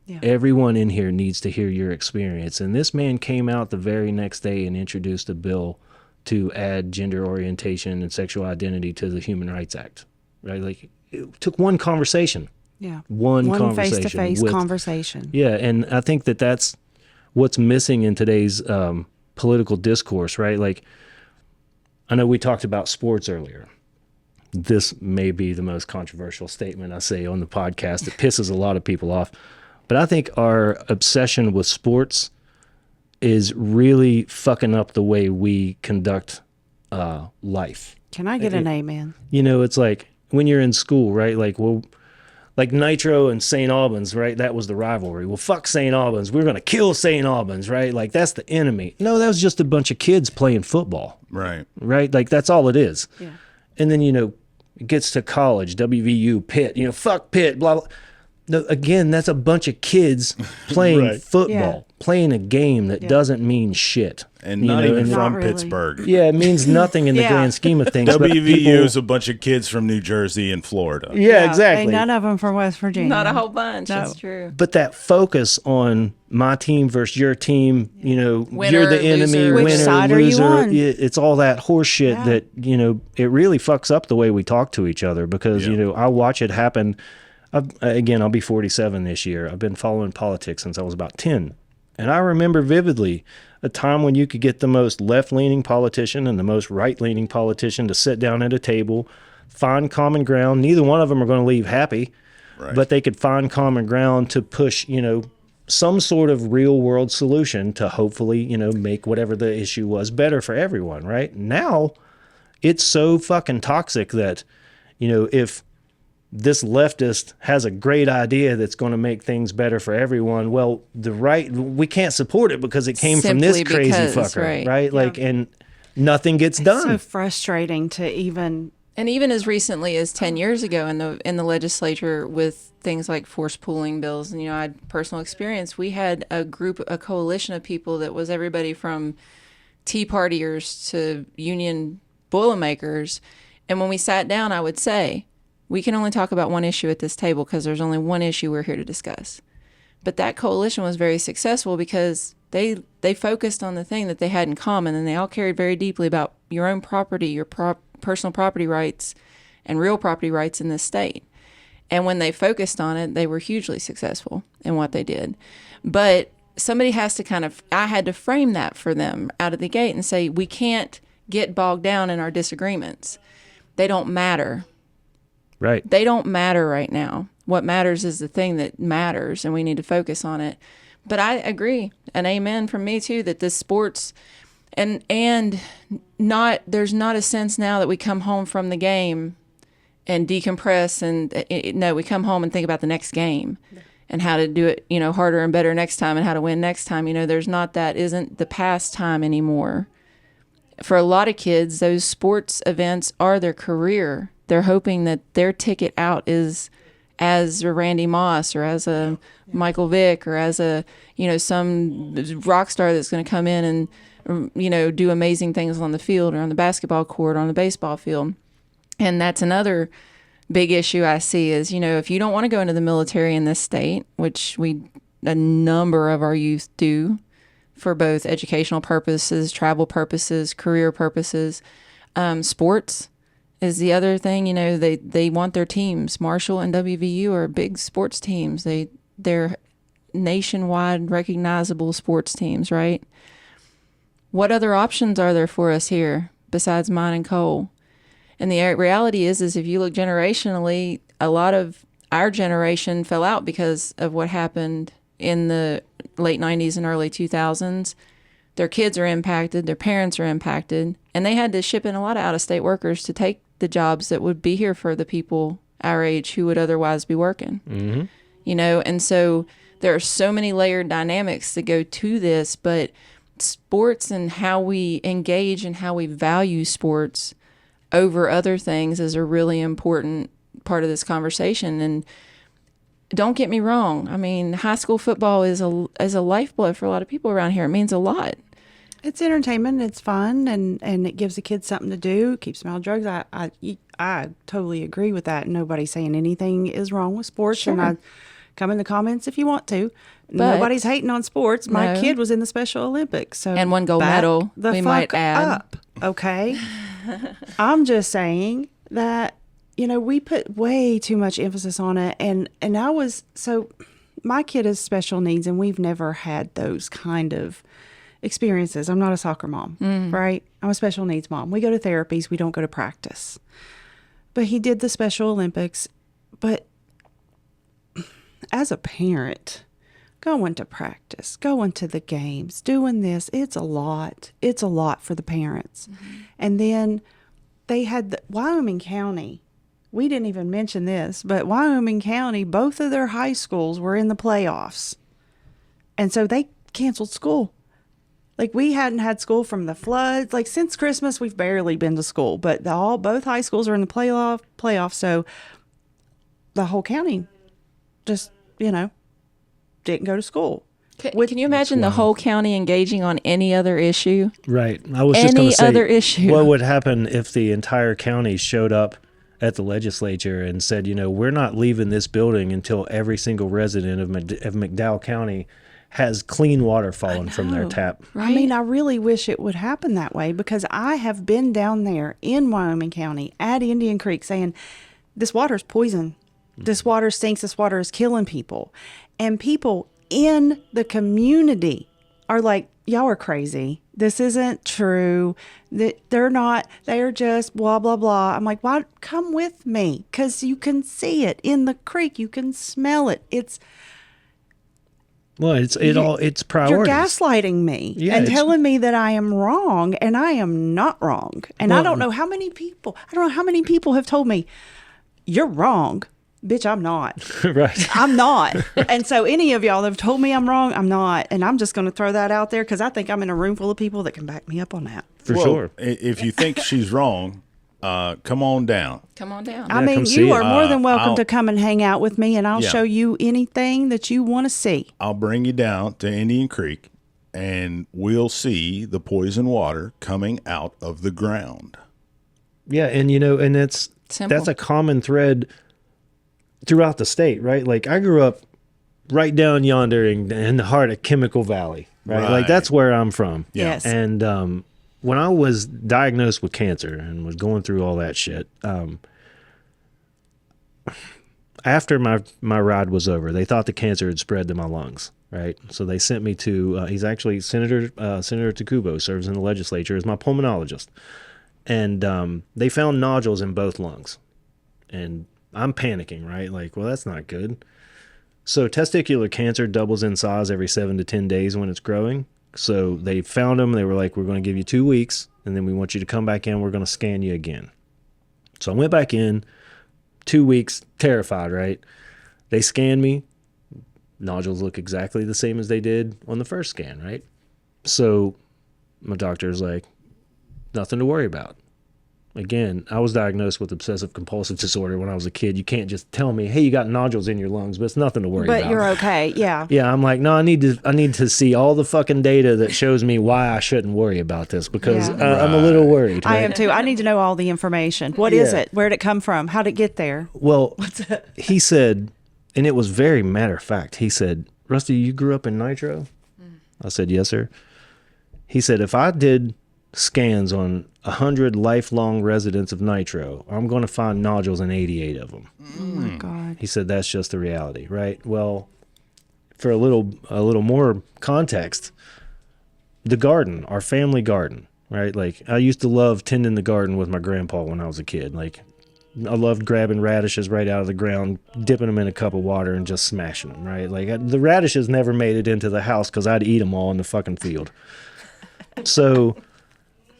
Yeah. Everyone in here needs to hear your experience. And this man came out the very next day and introduced a bill to add gender orientation and sexual identity to the Human Rights Act, right? Like it took one conversation. Yeah. One conversation. face-to-face conversation. Yeah. And I think that that's what's missing in today's political discourse, right? Like, I know we talked about sports earlier. This may be the most controversial statement I say on the podcast. It pisses a lot of people off. But I think our obsession with sports is really fucking up the way we conduct life. Can I get an amen? You know, it's like when you're in school, right? Like, well, like Nitro and St. Albans, right? That was the rivalry. Well, fuck St. Albans. We're going to kill St. Albans, right? Like, that's the enemy. No, that was just a bunch of kids playing football. Right. Right? Like, that's all it is. Yeah. And then, you know, it gets to college, WVU, Pitt, you know, fuck Pitt, blah, blah. No, again, that's a bunch of kids playing Right. football, playing a game that doesn't mean shit. And not even Not from really. Pittsburgh. Yeah, it means nothing in the grand scheme of things. but WVU people- is a bunch of kids from New Jersey and Florida. Yeah, exactly. Ain't none of them from West Virginia. Not a whole bunch. No. That's true. But that focus on my team versus your team, you know, Winner, you're the enemy, loser. Which winner, side are you loser. on? It's all that horse shit Yeah. that, you know, it really fucks up the way we talk to each other because, Yeah. you know, I watch it happen. Again, I'll be 47 this year. I've been following politics since I was about 10. And I remember vividly a time when you could get the most left-leaning politician and the most right-leaning politician to sit down at a table, find common ground. Neither one of them are going to leave happy, Right. but they could find common ground to push, you know, some sort of real-world solution to hopefully, you know, make whatever the issue was better for everyone, right? Now, it's so fucking toxic that, you know, if this leftist has a great idea that's going to make things better for everyone. Well, the right, we can't support it because it came from this Simply crazy because, fucker, right. right? Like, and nothing gets done. So frustrating to even. And even as recently as 10 years ago in the legislature with things like forced pooling bills, and, I had personal experience, we had a coalition of people that was everybody from Tea Partiers to union Boilermakers. And when we sat down, I would say, we can only talk about one issue at this table because there's only one issue we're here to discuss. But that coalition was very successful because they focused on the thing that they had in common, and they all cared very deeply about your own property, your personal property rights and real property rights in this state. And when they focused on it, they were hugely successful in what they did. But somebody has to I had to frame that for them out of the gate and say, we can't get bogged down in our disagreements. They don't matter. Right. They don't matter right now. What matters is the thing that matters, and we need to focus on it. But I agree, and amen from me too, that this sports and there's not a sense now that we come home from the game and decompress and no, we come home and think about the next game and how to do it, harder and better next time and how to win next time. There's not that isn't the pastime anymore. For a lot of kids, those sports events are their career. They're hoping that their ticket out is as a Randy Moss or as a Michael Vick or as a, some rock star that's going to come in and, do amazing things on the field or on the basketball court or on the baseball field. And that's another big issue I see is, if you don't want to go into the military in this state, which a number of our youth do for both educational purposes, travel purposes, career purposes, sports is the other thing. They want their teams. Marshall and WVU are big sports teams. They're nationwide recognizable sports teams, right? What other options are there for us here besides mine and coal? And the reality is if you look generationally, a lot of our generation fell out because of what happened in the late 90s and early 2000s. Their kids are impacted, their parents are impacted, and they had to ship in a lot of out-of-state workers to take the jobs that would be here for the people our age who would otherwise be working. Mm-hmm. And so there are so many layered dynamics that go to this, but sports and how we engage and how we value sports over other things is a really important part of this conversation. And don't get me wrong. I mean, high school football is a lifeblood for a lot of people around here. It means a lot. It's entertainment. It's fun, and it gives the kids something to do. Keeps them out of drugs. I totally agree with that. Nobody's saying anything is wrong with sports. Sure. And I come in the comments if you want to. But nobody's hating on sports. My kid was in the Special Olympics, so and won gold medal. We might add. Up, okay. I'm just saying that we put way too much emphasis on it, and my kid has special needs, and we've never had those kind of experiences. I'm not a soccer mom, right? I'm a special needs mom. We go to therapies. We don't go to practice. But he did the Special Olympics. But as a parent, going to practice, going to the games, doing this, it's a lot. It's a lot for the parents. Mm-hmm. And then they had Wyoming County. We didn't even mention this, but Wyoming County, both of their high schools were in the playoffs. And so they canceled school. Like, we hadn't had school from the floods. Like, since Christmas, we've barely been to school. But both high schools are in the playoff. So the whole county just, didn't go to school. Can you imagine the whole county engaging on any other issue? Right. I was just going to say, any other issue. What would happen if the entire county showed up at the legislature and said, we're not leaving this building until every single resident of McDowell County has clean water falling from their tap. Right? I mean, I really wish it would happen that way, because I have been down there in Wyoming County at Indian Creek saying, this water's poison. This water stinks. This water is killing people. And people in the community are like, y'all are crazy. This isn't true. They're just blah, blah, blah. I'm like, why? Come with me, because you can see it in the creek. You can smell it. It's priorities. You're gaslighting me and telling me that I am wrong, and I am not wrong. And I don't know how many people have told me, you're wrong. bitch, I'm not. Right. I'm not. And so any of y'all that have told me I'm wrong, I'm not. And I'm just going to throw that out there because I think I'm in a room full of people that can back me up on that. For Well, sure. If you think she's wrong, come on down. Come on down. I Yeah, mean, come see you it. are more than welcome I'll- to come and hang out with me, and I'll Yeah. show you anything that you want to see. I'll bring you down to Indian Creek, and we'll see the poison water coming out of the ground. Yeah, and and Simple. that's a common thread throughout the state, right? Like I grew up right down yonder in the heart of Chemical Valley, right? Right. Like that's where I'm from. Yeah. Yes. And when I was diagnosed with cancer and was going through all that shit, after my ride was over, they thought the cancer had spread to my lungs, right? So they sent me to he's actually Senator Takubo, serves in the legislature as my pulmonologist, and they found nodules in both lungs, and I'm panicking, right? Like, well, that's not good. So testicular cancer doubles in size every 7 to 10 days when it's growing. So they found them. They were like, we're going to give you 2 weeks, and then we want you to come back in. We're going to scan you again. So I went back in, 2 weeks, terrified, right? They scanned me. Nodules look exactly the same as they did on the first scan, right? So my doctor's like, nothing to worry about. Again, I was diagnosed with obsessive compulsive disorder when I was a kid. You can't just tell me, hey, you got nodules in your lungs, but it's nothing to worry about. But you're okay. Yeah. Yeah, I'm like, no, I need to see all the fucking data that shows me why I shouldn't worry about this because Yeah. I'm a little worried. I right? am too. I need to know all the information. What is Yeah. it? Where'd it come from? How'd it get there? Well, he said, and it was very matter of fact, he said, Rusty, you grew up in Nitro? I said, yes, sir. He said, if I did scans on 100 lifelong residents of Nitro, I'm going to find nodules in 88 of them. Oh my God. He said, that's just the reality, right? Well, for a little more context, the garden, our family garden, right? Like I used to love tending the garden with my grandpa when I was a kid. Like I loved grabbing radishes right out of the ground, dipping them in a cup of water and just smashing them, right? Like the radishes never made it into the house because I'd eat them all in the fucking field. So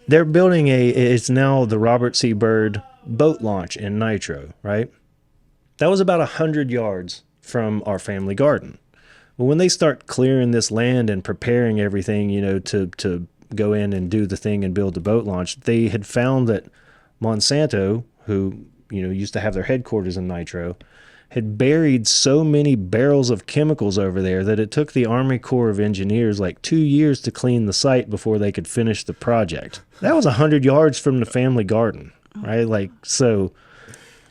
they're building it's now the Robert C. Byrd boat launch in Nitro, right? That was about 100 yards from our family garden. Well, when they start clearing this land and preparing everything, to go in and do the thing and build the boat launch, they had found that Monsanto, who, used to have their headquarters in Nitro, had buried so many barrels of chemicals over there that it took the Army Corps of Engineers like 2 years to clean the site before they could finish the project. That was 100 yards from the family garden, right? Like, so,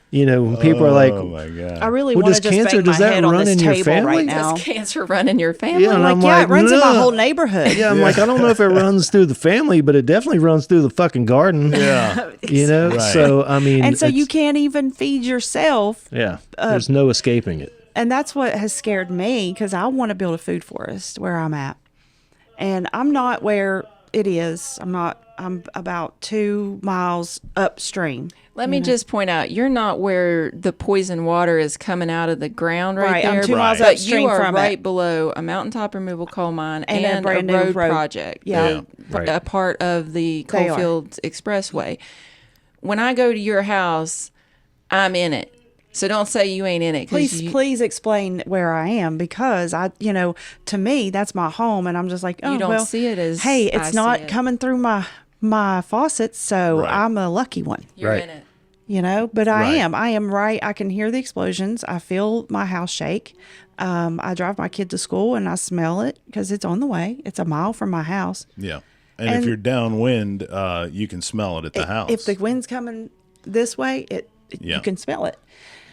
when people are like, oh my God. I really Well, want to does just cancer- bang my does that head on run this in your table family? right now. Does cancer run in your family? Yeah, and I'm Yeah, it runs in my "Ugh." whole neighborhood. Yeah, I'm like, I don't know if it runs through the family, but it definitely runs through the fucking garden. Yeah. Right. So, I mean. And so you it's- can't even feed yourself. Yeah, there's no escaping it. And that's what has scared me because I want to build a food forest where I'm at. And I'm not where it is. I'm about 2 miles upstream. Let me just point out, you're not where the poison water is coming out of the ground right, Right, I'm there. 2 miles but upstream you are from it. right below a mountaintop removal coal mine And and, a brand new road road. project. Yeah. Right. A part of the They are. Coalfields Expressway. When I go to your house, I'm in it. So don't say you ain't in it. 'Cause Please explain where I am because to me that's my home, and I'm just like, oh, You don't well, see it as hey, I it's see not it. coming through my faucets, so Right. I'm a lucky one. You're Right. in it. But I Right. am right. I can hear the explosions. I feel my house shake. I drive my kid to school and I smell it because it's on the way. It's a mile from my house. Yeah. And if And- you're downwind, you can smell it at the house. If the wind's coming this way, Yeah. you can smell it.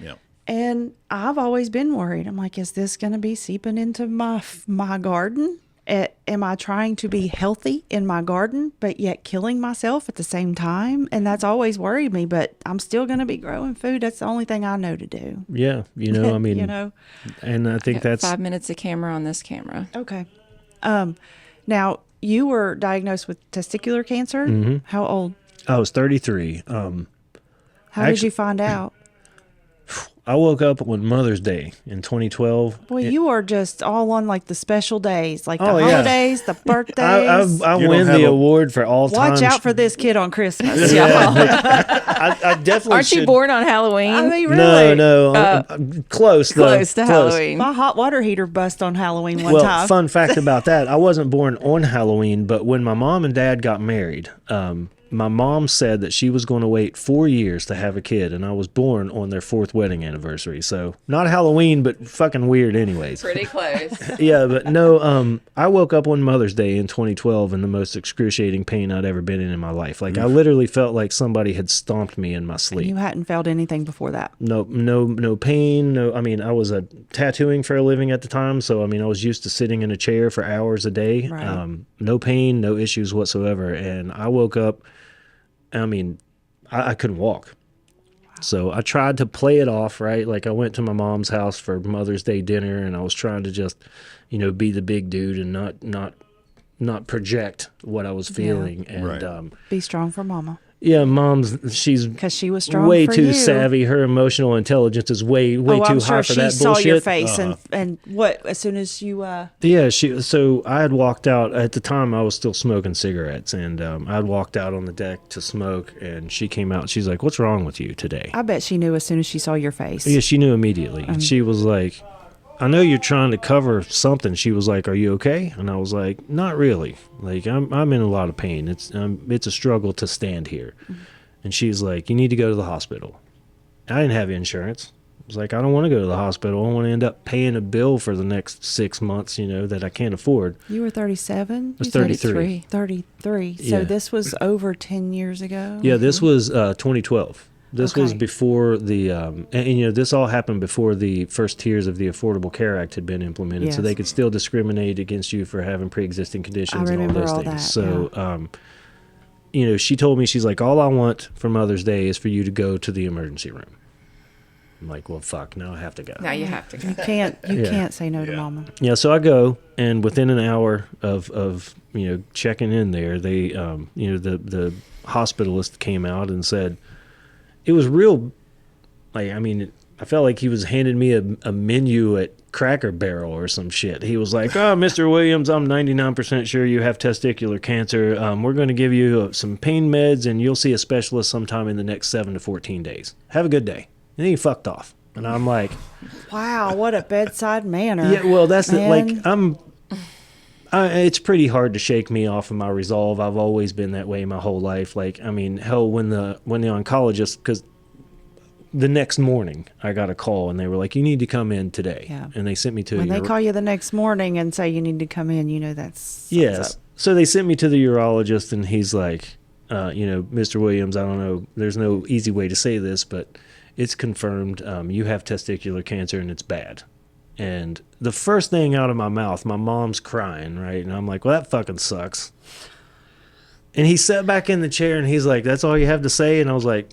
yeah. And I've always been worried. I'm like, is this going to be seeping into my garden? Am I trying to be healthy in my garden, but yet killing myself at the same time? And that's always worried me, but I'm still going to be growing food. That's the only thing I know to do. Yeah, I mean, and I think Got that's 5 minutes of camera on this camera. Okay. Now, you were diagnosed with testicular cancer. Mm-hmm. How old? I was 33. How did Actually- you find out? I woke up on Mother's Day in 2012. Boy, you are just all on like the special days, like the Oh, yeah. holidays, the birthdays. I You win don't have the a- award for all time. Watch out for this kid on Christmas. I definitely Aren't you should- born on Halloween? I mean, really? No. Close, though. Close to Halloween. My hot water heater bust on Halloween one Well, time. fun fact about that, I wasn't born on Halloween, but when my mom and dad got married, my mom said that she was going to wait 4 years to have a kid, and I was born on their 4th wedding anniversary. So not Halloween, but fucking weird anyways. Pretty close. Yeah, but no, I woke up on Mother's Day in 2012 in the most excruciating pain I'd ever been in my life. Like, I literally felt like somebody had stomped me in my sleep. You hadn't felt anything before that. No pain. No, I mean, I was tattooing for a living at the time, so I mean, I was used to sitting in a chair for hours a day. Right. No pain, no issues whatsoever. And I woke up. I mean, I couldn't walk. So I tried to play it off, right? Like I went to my mom's house for Mother's Day dinner, and I was trying to just, be the big dude and not project what I was feeling. And Right. Be strong for mama. yeah, she's Because she was strong way for too you. savvy. Her emotional intelligence is way I'm too sure high for she that saw bullshit. your face and what as soon as you Yeah, so I had walked out at the time. I was still smoking cigarettes, and I had walked out on the deck to smoke, and she came out. She's like, "What's wrong with you today?" I bet she knew as soon as she saw your face. Yeah, she knew immediately. She was like, "I know you're trying to cover something." She was like, "Are you okay?" And I was like, "Not really. Like I'm in a lot of pain. It's a struggle to stand here." And she's like, "You need to go to the hospital." I didn't have insurance. I was like, "I don't want to go to the hospital. I want to end up paying a bill for the next 6 months, that I can't afford." You were 37? I was 33. 33. So Yeah. this was over 10 years ago? Yeah, this was 2012. This was Okay. before the, this all happened before the first tiers of the Affordable Care Act had been implemented, so Yes. they could still discriminate against you for having pre-existing conditions and all remember those all things. that, So, she told me, she's like, "All I want for Mother's Day is for you to go to the emergency room." I'm like, "Well, fuck, now I have to go." Now you have to go. You Yeah. can't say no to mama. Yeah, so I go, and within an hour of checking in there, they the hospitalist came out and said it was real. Like, I mean, I felt like he was handing me a menu at Cracker Barrel or some shit. He was like, "Oh, Mr. Williams, I'm 99% sure you have testicular cancer. We're going to give you some pain meds, and you'll see a specialist sometime in the next 7 to 14 days. Have a good day." And then he fucked off, and I'm like, Wow, what a bedside manner. yeah, well, that's Man. it's pretty hard to shake me off of my resolve. I've always been that way my whole life. Like, I mean, hell, when the oncologist, because the next morning I got a call and they were like, "You need to come in today." Yeah. And they sent me to When they call you the next morning and say you need to come in, that's yes. So they sent me to the urologist, and he's like, "Mr. Williams, I don't know. There's no easy way to say this, but it's confirmed. You have testicular cancer, and it's bad." And the first thing out of my mouth, my mom's crying, right? And I'm like, "Well, that fucking sucks." And he sat back in the chair, and he's like, "That's all you have to say?" And I was like,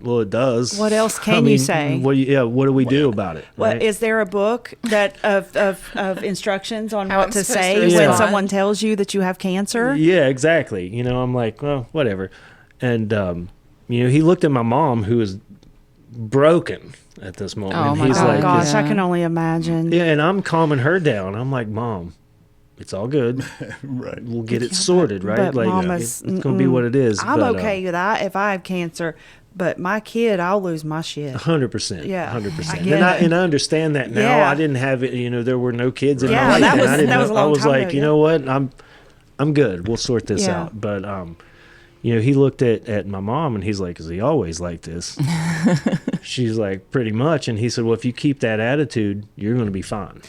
"Well, it does. What else can you say? What do we do about it?" What right? is there a book that of instructions on How what I'm to supposed say to when respond? someone tells you that you have cancer? Yeah, exactly. I'm like, well, whatever. And he looked at my mom, who is broken at this moment. Oh, and my he's God. like, Gosh, I Yeah. can only imagine. yeah, and I'm calming her down. I'm like, "Mom, it's all good. Right. We'll get it sorted, right? But Like, Mama's, it's gonna be what it is." I'm but, okay with that if I have cancer, but my kid, I'll lose my shit. 100%. Yeah, 100%. I get And it. I understand that now. Yeah. I didn't have it. There were no kids in Yeah, my life. that and was- I didn't that was know. a long I was time like, ago, you yeah. know what? I'm good. We'll sort this Yeah. out. But he looked at my mom, and he's like, "Is he always like this?" She's like, "Pretty much." And he said, "Well, if you keep that attitude, you're going to be fine."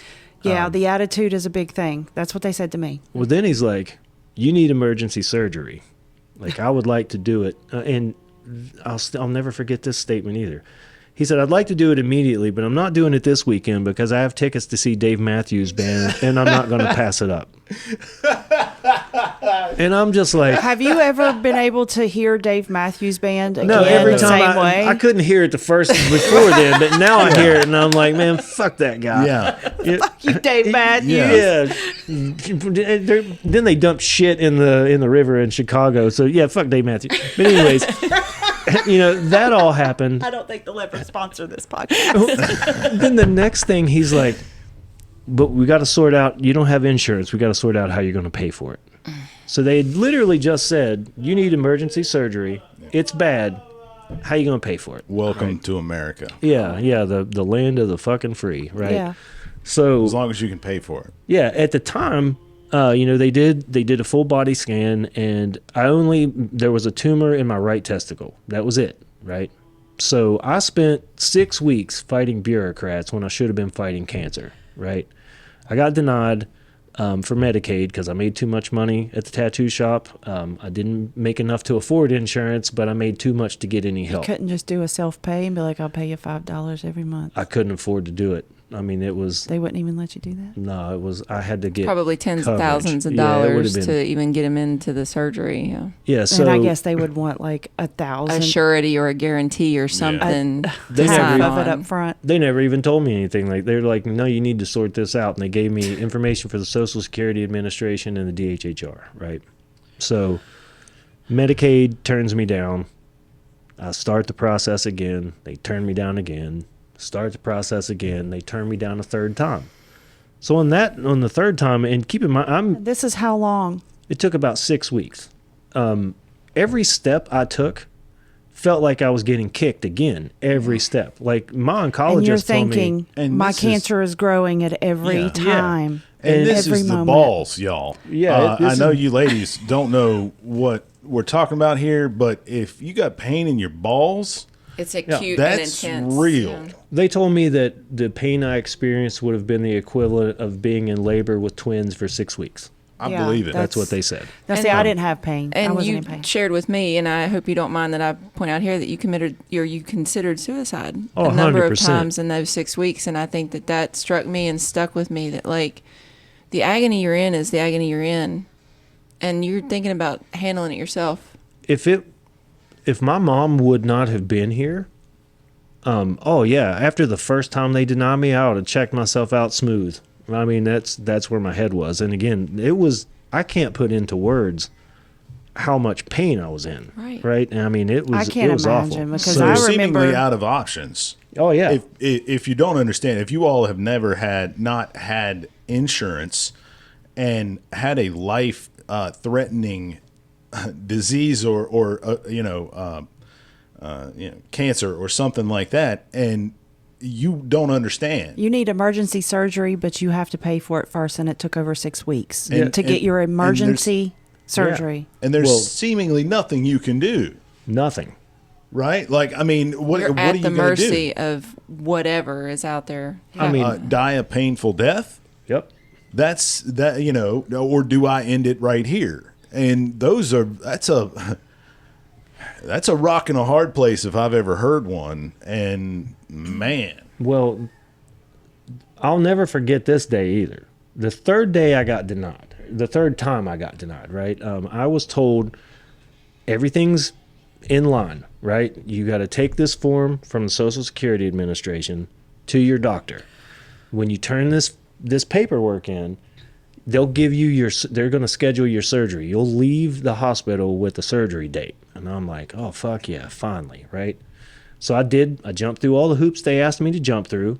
Yeah, the attitude is a big thing. That's what they said to me. Well, then he's like, "You need emergency surgery. Like, I would like to do it." And I'll never forget this statement either. He said, "I'd like to do it immediately, but I'm not doing it this weekend because I have tickets to see Dave Matthews Band, and I'm not going to pass it up." And I'm just like, Have you ever been able to hear Dave Matthews Band again no, every the time same way? I couldn't hear it the first before then, but now I hear it, and I'm like, "Man, fuck that guy." Yeah. you, Dave Matthews. Yeah. Then they dumped shit in the river in Chicago. So yeah, fuck Dave Matthews. But anyways, that all happened. I don't think they'll ever sponsor this podcast. Then the next thing he's like, but we got to sort out, you don't have insurance. We got to sort out how you're going to pay for it. So they had literally just said, you need emergency surgery. It's bad. How you going to pay for it? Welcome to America. Yeah, the land of the fucking free, right? Yeah. So as So long as you can pay for it. yeah, at the time, they did a full body scan, and there was a tumor in my right testicle. That was it, right? So I spent 6 weeks fighting bureaucrats when I should have been fighting cancer, right? I got denied for Medicaid because I made too much money at the tattoo shop. I didn't make enough to afford insurance, but I made too much to get any help. Couldn't just do a self-pay and be like, I'll pay you $5 every month. I couldn't afford to do it. I mean, it was They wouldn't even let you do that. no, it was I had to get Probably tens of coverage. thousands of Yeah, it would've dollars been- to even get him into the surgery. Yeah. yeah. So And I guess they would want like A 1,000 surety or a guarantee or something. They to never sign half of it on. up front. they never even told me anything. Like they're like, no, you need to sort this out, and they gave me information for the Social Security Administration and the DHHR. Right. So Medicaid turns me down. I start the process again. They turn me down again. Start the process again. They turn me down a third time. So on the third time, and keep in mind, This is how long? it took about 6 weeks. Every step I took felt like I was getting kicked again. Every step. Like my oncologist And you're told me, thinking, And my this is- cancer is growing at every Yeah. time. And this every is the moment. balls, y'all. Yeah, this I know is- you ladies don't know what we're talking about here, but if you got pain in your balls, It's acute and that's intense. real. Yeah. they told me that the pain I experienced would have been the equivalent of being in labor with twins for 6 weeks. I Yeah, believe it. That's what they said. Now, see, I didn't have pain. I And wasn't you in pain. shared with me, and I hope you don't mind that I point out here that you considered suicide Oh, a number of 100%. times in those 6 weeks, and I think that struck me and stuck with me. That like the agony you're in is the agony you're in, and you're thinking about handling it yourself. If my mom would not have been here, oh yeah, after the first time they denied me, I would have checked myself out smooth. I mean, that's where my head was. And again, I can't put into words how much pain I was in. Right. Right. And I mean, it was I can't it was imagine awful. because So- I You're remember- seemingly out of options. oh yeah. If you don't understand, if you all have never not had insurance and had a life threatening disease or cancer or something like that, and you don't understand. You need emergency surgery, but you have to pay for it first, and it took over 6 weeks And- to get and- your and emergency surgery. And there's Well- seemingly nothing you can do, Nothing. right? Like, I mean, what You're are at you the going to mercy do? of whatever is out there. I mean, Die a painful death? Yep. That's that, or do I end it right here? And that's a rock and a hard place if I've ever heard one. And man, Well, I'll never forget this day either. The third day I got denied, the third time I got denied, right? I was told everything's in line, right? You got to take this form from the Social Security Administration to your doctor. When you turn this paperwork in, they'll give you they're going to schedule your surgery. You'll leave the hospital with the surgery date. And I'm like, oh, fuck yeah, finally, right? So I did. I jumped through all the hoops they asked me to jump through.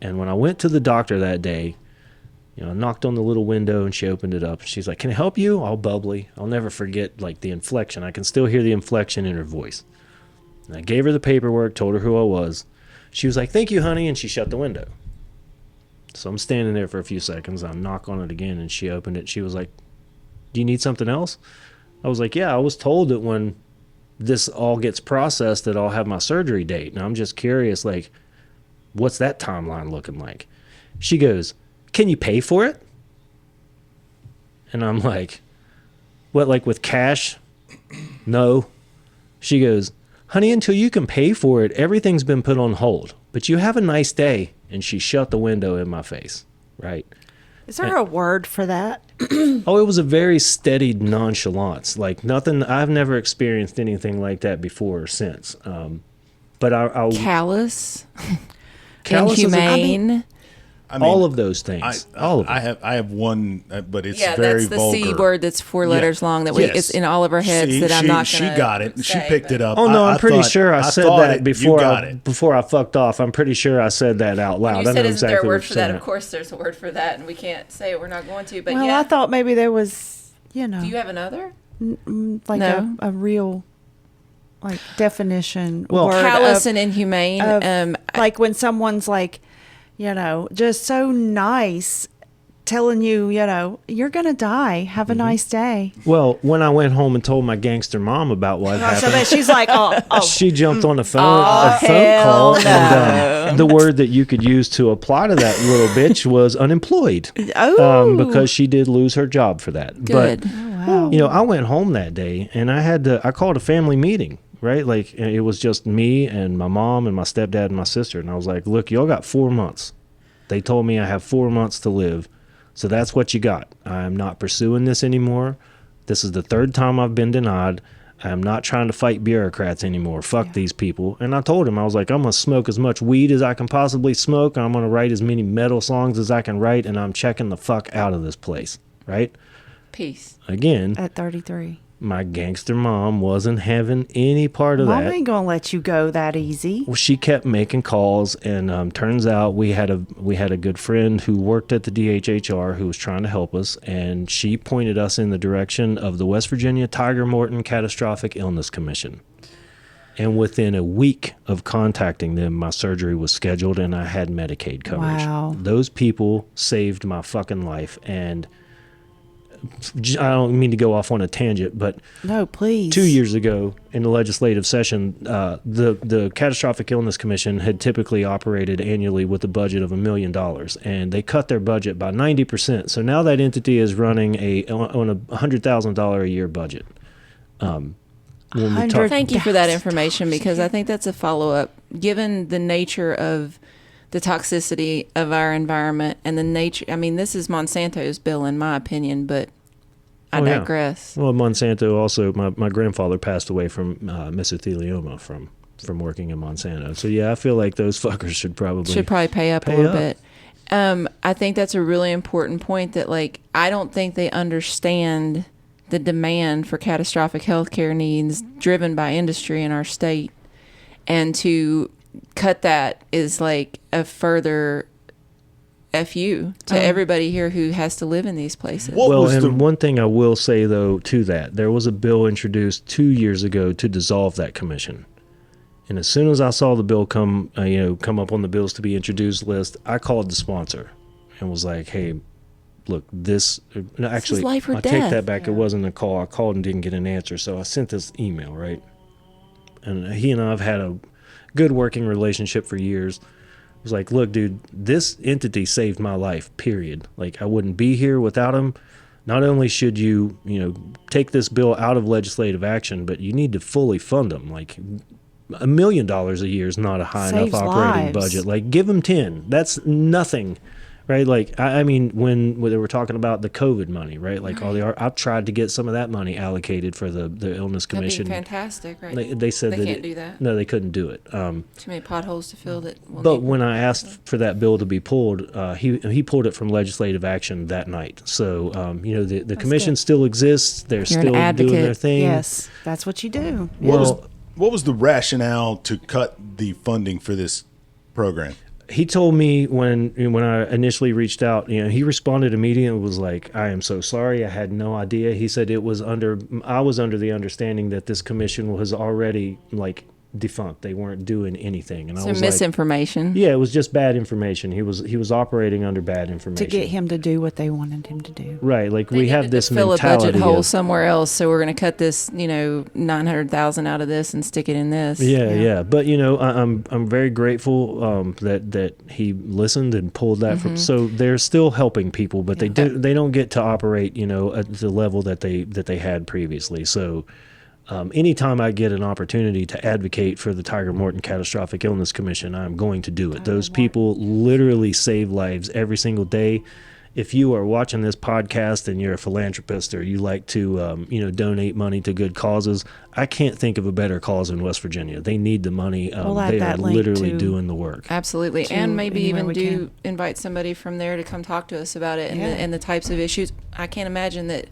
And when I went to the doctor that day, I knocked on the little window and she opened it up. She's like, "Can I help you?" All bubbly. I'll never forget like the inflection. I can still hear the inflection in her voice. And I gave her the paperwork, told her who I was. She was like, "Thank you, honey," and she shut the window. So I'm standing there for a few seconds. I knock on it again and she opened it. She was like, "Do you need something else?" I was like, "Yeah, I was told that when this all gets processed that I'll have my surgery date. And I'm just curious, like, what's that timeline looking like?" She goes, "Can you pay for it?" And I'm like, "What, like with cash?" "No." She goes, "Honey, until you can pay for it, everything's been put on hold. But you have a nice day." And she shut the window in my face, right? Is there a word for that? Oh, it was a very steady nonchalance. Like nothing, I've never experienced anything like that before or since. But I'll Callous, Callous is a- inhumane. I mean, all of those things. All of them. I have one, but it's Yeah, very that's the vulgar. C word that's 4 letters long that Yes. it's in all of our heads See, that I'm not she going to got it. She picked it up. Oh no, I'm pretty thought- sure I said thought that it, before. You got it. Before I fucked off, I'm pretty sure I said that out loud. You I know said, isn't there a exactly word what for you're that? saying. Of course there's a word for that, and we can't say it. We're not going to. But Well, yeah. I thought maybe there was, you know, Do you have another? like No. a real like definition. Well, word Callous of- and inhumane. of, like when someone's like, you know, just so nice, telling you, you know, you're gonna die. Have a nice day. Well, when I went home and told my gangster mom about what So happened, then she's like, oh, she jumped on a phone call, and the word that you could use to apply to that little bitch was unemployed, because she did lose her job for that. Good. But wow. you know, I went home that day and I called a family meeting. Right, like it was just me and my mom and my stepdad and my sister, and I was like, "Look, y'all got 4 months." They told me I have 4 months to live. So that's what you got. I'm not pursuing this anymore. This is the 3rd time I've been denied. I'm not trying to fight bureaucrats anymore. Fuck these people. And I told him, I was like, I'm going to smoke as much weed as I can possibly smoke. I'm going to write as many metal songs as I can write. And I'm checking the fuck out of this place. Right? Peace. Again, At 33. my gangster mom wasn't having any part of Mom that. ain't gonna let you go that easy. Well, she kept making calls, and turns out we had a good friend who worked at the DHHR who was trying to help us, and she pointed us in the direction of the West Virginia Tiger Morton Catastrophic Illness Commission. And within a week of contacting them, my surgery was scheduled, and I had Medicaid coverage. Wow. Those people saved my fucking life, and I don't mean to go off on a tangent, but No, please. 2 years ago in the legislative session, the Catastrophic Illness Commission had typically operated annually with a budget of $1 million, and they cut their budget by 90%. So now that entity is running on a $100,000 a year budget. When we talk, Thank you for that information, because I think that's a follow-up. Given the nature of the toxicity of our environment and the nature, I mean, this is Monsanto's bill in my opinion, but I digress. Well, Monsanto also, my grandfather passed away from mesothelioma from working in Monsanto. So yeah, I feel like those fuckers should probably pay up a little bit. I think that's a really important point that, like, I don't think they understand the demand for catastrophic healthcare needs driven by industry in our state. And to cut that is like a further FU to everybody here who has to live in these places. One thing I will say, though, to that, there was a bill introduced 2 years ago to dissolve that commission. And as soon as I saw the bill come up on the bills to be introduced list, I called the sponsor and was like, hey, look, actually, life or I death. take that back. Yeah. It wasn't a call. I called and didn't get an answer. So I sent this email, right? And he and I have had a good working relationship for years. I was like, look, dude, this entity saved my life, period. Like, I wouldn't be here without him. Not only should you, take this bill out of legislative action, but you need to fully fund them. Like, $1 million a year is not a high Saves enough operating lives. budget. Like, give them 10. That's nothing, right? Like, I mean, when they were talking about the COVID money, right? Like, I've tried to get some of that money allocated for the illness commission. That'd be fantastic, right? They said they that can't do that. No, they couldn't do it. Too many potholes to fill that. But when I asked for that bill to be pulled, he pulled it from legislative action that night. So, the commission still exists. They're You're still an doing advocate. their thing. Yes, that's what you do. What was the rationale to cut the funding for this program? He told me when I initially reached out, he responded immediately and was like, I am so sorry. I had no idea. He said I was under the understanding that this commission was already defunct. They weren't doing anything. And I was misinformation. Like, yeah, it was just bad information. He was operating under bad information. To get him to do what they wanted him to do. Right. Like, They we have needed this to fill mentality a budget hole of, somewhere else, so we're going to cut this, $900,000 out of this and stick it in this. Yeah. But I'm very grateful that he listened and pulled that from. So they're still helping people, but they don't get to operate at the level that they had previously. So anytime I get an opportunity to advocate for the Tiger Morton Catastrophic Illness Commission, I'm going to do it. Those people literally save lives every single day. if you are watching this podcast and you're a philanthropist or you like to, donate money to good causes, I can't think of a better cause in West Virginia. They need the money. We'll add They are that link literally to- doing the work. Absolutely. to And maybe anywhere even we do can. invite somebody from there to come talk to us about it and, Yeah. and the types of issues. I can't imagine that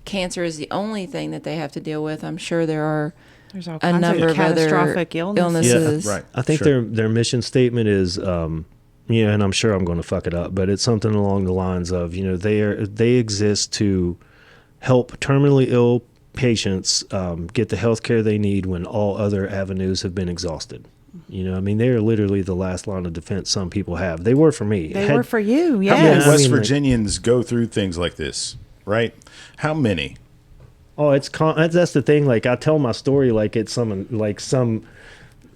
cancer is the only thing that they have to deal with. I'm sure there are There's all a kinds number of of other catastrophic illnesses. Right. I think Sure. their mission statement is, and I'm sure I'm going to fuck it up, but it's something along the lines of, they exist to help terminally ill patients get the health care they need when all other avenues have been exhausted. They are literally the last line of defense some people have. They were for me. They were for you, How yes. many Yeah, I West mean, like- Virginians go through things like this, right? How many? Oh, that's the thing. Like I tell my story like it's some.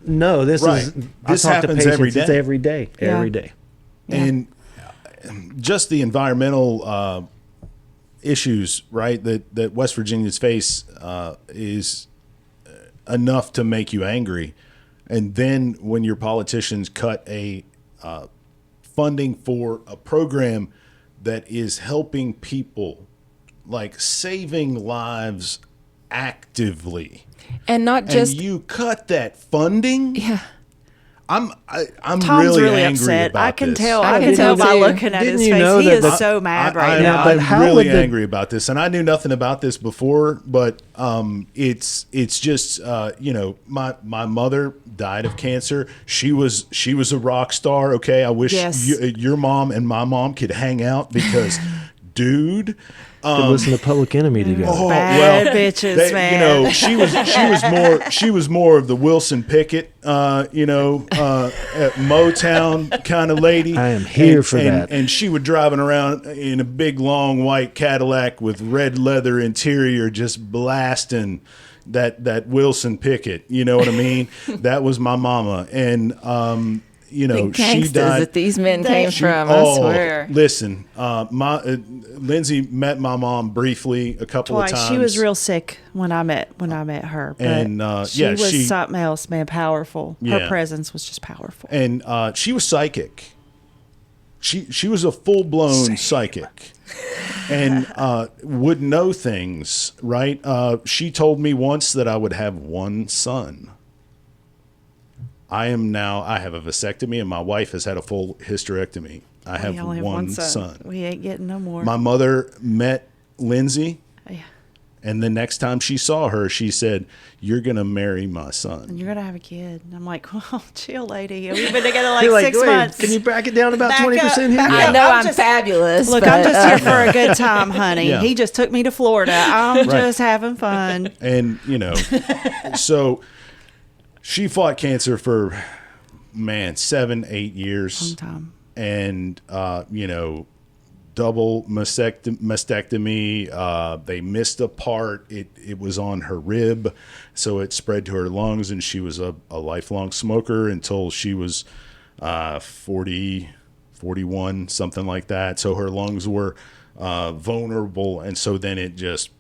No, this Right. is. This I talk to happens patients, every It's day. every day. Yeah. Every day. Yeah. And just the environmental issues, right, that West Virginians face is enough to make you angry. And then when your politicians cut a funding for a program that is helping people, like saving lives actively, And not just and you cut that funding, yeah. I'm Tom's really, really angry upset. about I can this. tell. I I can can tell tell by too. looking at Didn't his you face. know He that is so mad right I'm, now. but I'm how really would the- angry about this, and I knew nothing about this before. But it's just my mother died of cancer. She was a rock star. Okay, I wish Yes. your mom and my mom could hang out because, dude. Could listen to Public Enemy together. Oh, Bad bitches, man. She was more of the Wilson Pickett, at Motown kind of lady. I am here for and, that. And she would driving around in a big long white Cadillac with red leather interior, just blasting that Wilson Pickett. You know what I mean? That was my mama, and The she gangsters died. that these men came She- from, I oh, swear. Listen, Lindsay met my mom briefly a couple of Twice. times. She was real sick when I met her. But And, she yeah, was she- something else, man. Powerful. Yeah. Her presence was just powerful. And she was psychic. She was a full blown psychic, and would know things. Right? She told me once that I would have one son. I have a vasectomy, and my wife has had a full hysterectomy. I have, We only one son. We ain't getting no more. My mother met Lindsay, Yeah. and the next time she saw her, she said, "You're gonna marry my son." And you're gonna have a kid. And I'm like, well, chill, lady. We've been together like You're 6 "Wait, months. Can you back it down about Back up, 20% here? back I up. know I'm I'm just- fabulous. Look, but, I'm just here for a good time, honey. Yeah. He just took me to Florida. I'm Right. just having fun. And so she fought cancer for 7-8 years. Long time. And double mastectomy. They missed a part. It was on her rib, so it spread to her lungs, and she was a lifelong smoker until she was 40, 41, something like that. So her lungs were vulnerable, and so then it just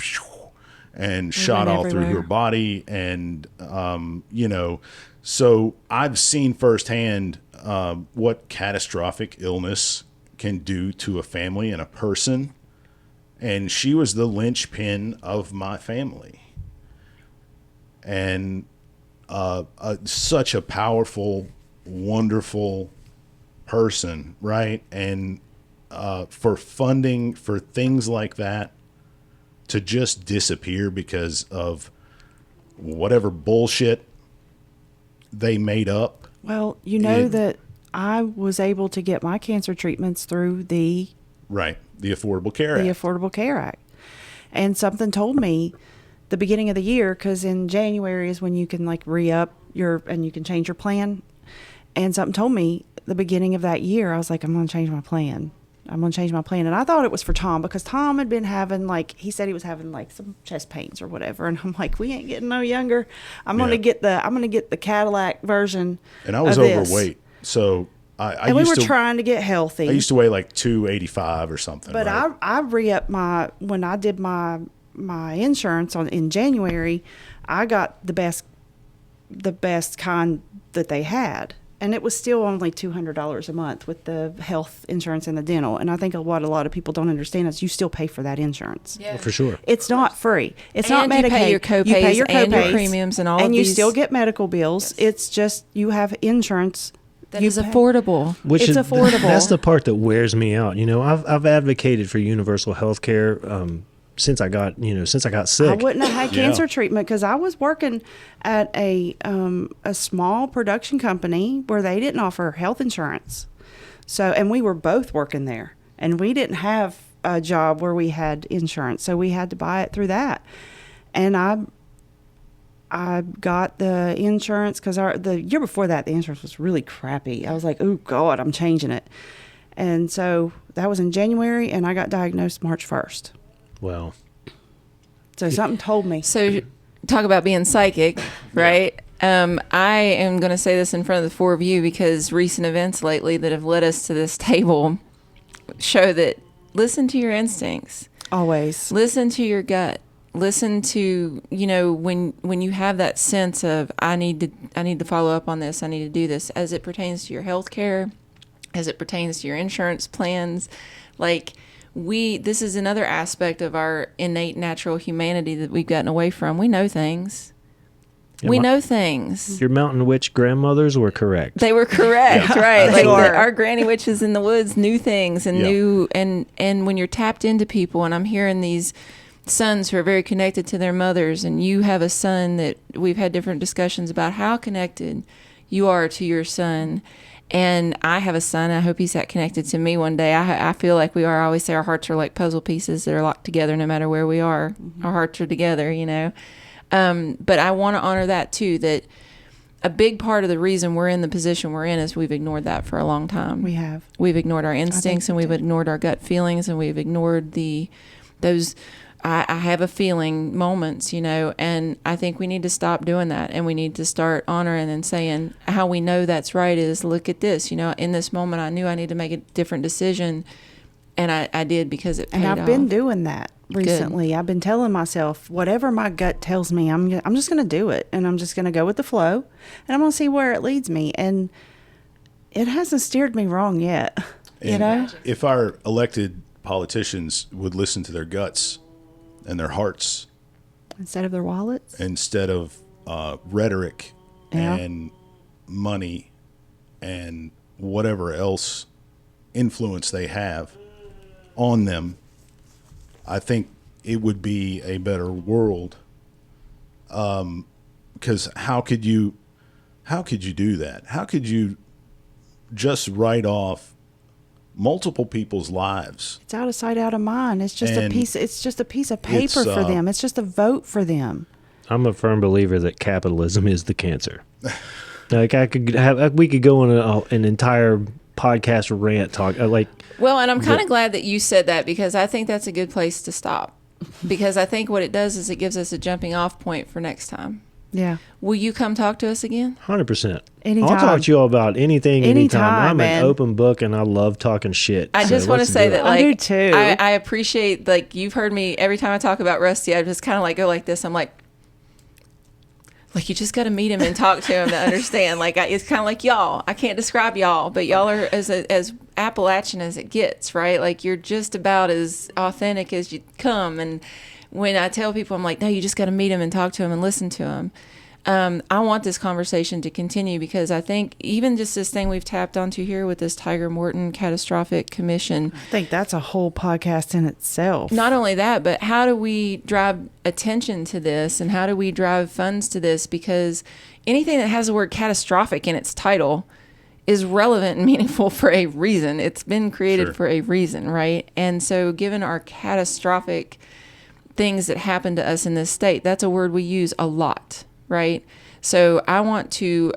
and shot all through her everywhere. body, and so I've seen firsthand what catastrophic illness can do to a family and a person. And she was the linchpin of my family. And such a powerful, wonderful person, right? And for funding for things like that to just disappear because of whatever bullshit they made up. Well, you know Yeah. that I was able to get my cancer treatments through the Right. The Affordable Care Act. Affordable Care Act. And something told me the beginning of the year, because in January is when you can like re-up and you can change your plan. And something told me the beginning of that year, I was like, I'm going to change my plan. And I thought it was for Tom, because Tom had been having he said he was having some chest pains or whatever. And I'm like, we ain't getting no younger. I'm going to get the Cadillac version. And I was of this. overweight. So I And we used were to trying to get healthy. I used to weigh like 285 or something. But right? I re-upped when I did my insurance in January, I got the best kind that they had. And it was still only $200 a month with the health insurance and the dental. And I think what a lot of people don't understand is you still pay for that insurance. Yeah. For sure. It's not free. It's And not you Medicaid. pay your copays you pay your and your copays, premiums and all of and you these- still get medical bills. Yes. It's just you have insurance That you is pay- affordable. Which It's is affordable. That's the part that wears me out. You know, I've advocated for universal health care since I got sick. I wouldn't have had Yeah. cancer treatment because I was working at a small production company where they didn't offer health insurance. So, and we were both working there, and we didn't have a job where we had insurance, so we had to buy it through that. And I got the insurance because the year before that, the insurance was really crappy. I was like, oh, God, I'm changing it. And so that was in January, and I got diagnosed March 1st. Well, So something told me. So talk about being psychic, right? I am going to say this in front of the four of you because recent events lately that have led us to this table show that listen to your instincts. Always. Listen to your gut. Listen to, when you have that sense of I need to follow up on this, I need to do this as it pertains to your health care, as it pertains to your insurance plans. Like this is another aspect of our innate natural humanity that we've gotten away from. We know things. Yeah, We know things. your mountain witch grandmothers were correct. They were correct, right? They Like were. our granny witches in the woods knew things and Yeah. knew, and when you're tapped into people, and I'm hearing these sons who are very connected to their mothers, and you have a son that we've had different discussions about how connected you are to your son. And I have a son. I hope he's that connected to me one day. I feel like we are. I always say our hearts are like puzzle pieces that are locked together no matter where we are. Mm-hmm. Our hearts are together, But I want to honor that too, that a big part of the reason we're in the position we're in is we've ignored that for a long time. We have. We've ignored our instincts and we we've did. ignored our gut feelings and we've ignored those I have a feeling moments, and I think we need to stop doing that, and we need to start honoring and saying how we know that's right is look at this, in this moment I knew I needed to make a different decision, and I did because it paid And I've off. been doing that recently. I've been telling myself, whatever my gut tells me, I'm just going to do it, and I'm just going to go with the flow, and I'm going to see where it leads me. And it hasn't steered me wrong yet, And if our elected politicians would listen to their guts and their hearts instead of their wallets. instead of rhetoric Yeah. and money and whatever else influence they have on them, I think it would be a better world. Because how could you do that? How could you just write off multiple people's lives? It's out of sight, out of mind. It's just And a piece. It's just a piece of paper it's, for them. It's just a vote for them. I'm a firm believer that capitalism is the cancer. Like we could go on an entire podcast rant talk Well, and I'm kind of glad that you said that because I think that's a good place to stop. Because I think what it does is it gives us a jumping off point for next time. Yeah. Will you come talk to us again? 100%. Anytime. I'll talk to you all about anything, anytime. I'm man. an open book, and I love talking shit. I So just want to let's say do it. that, I do like, too. I appreciate, like, you've heard me every time I talk about Rusty. I just kind of like go like this. I'm like you just got to meet him and talk to him to understand. Like, it's kind of like y'all. I can't describe y'all, but y'all are as Appalachian as it gets, right? Like, you're just about as authentic as you come. And when I tell people, I'm like, no, you just got to meet him and talk to him and listen to him. I want this conversation to continue because I think even just this thing we've tapped onto here with this Tiger Morton catastrophic commission, I think that's a whole podcast in itself. not only that, but how do we drive attention to this and how do we drive funds to this? Because anything that has the word catastrophic in its title is relevant and meaningful for a reason. It's been created Sure. for a reason, right? And so given our catastrophic things that happen to us in this state, that's a word we use a lot, right? So I want to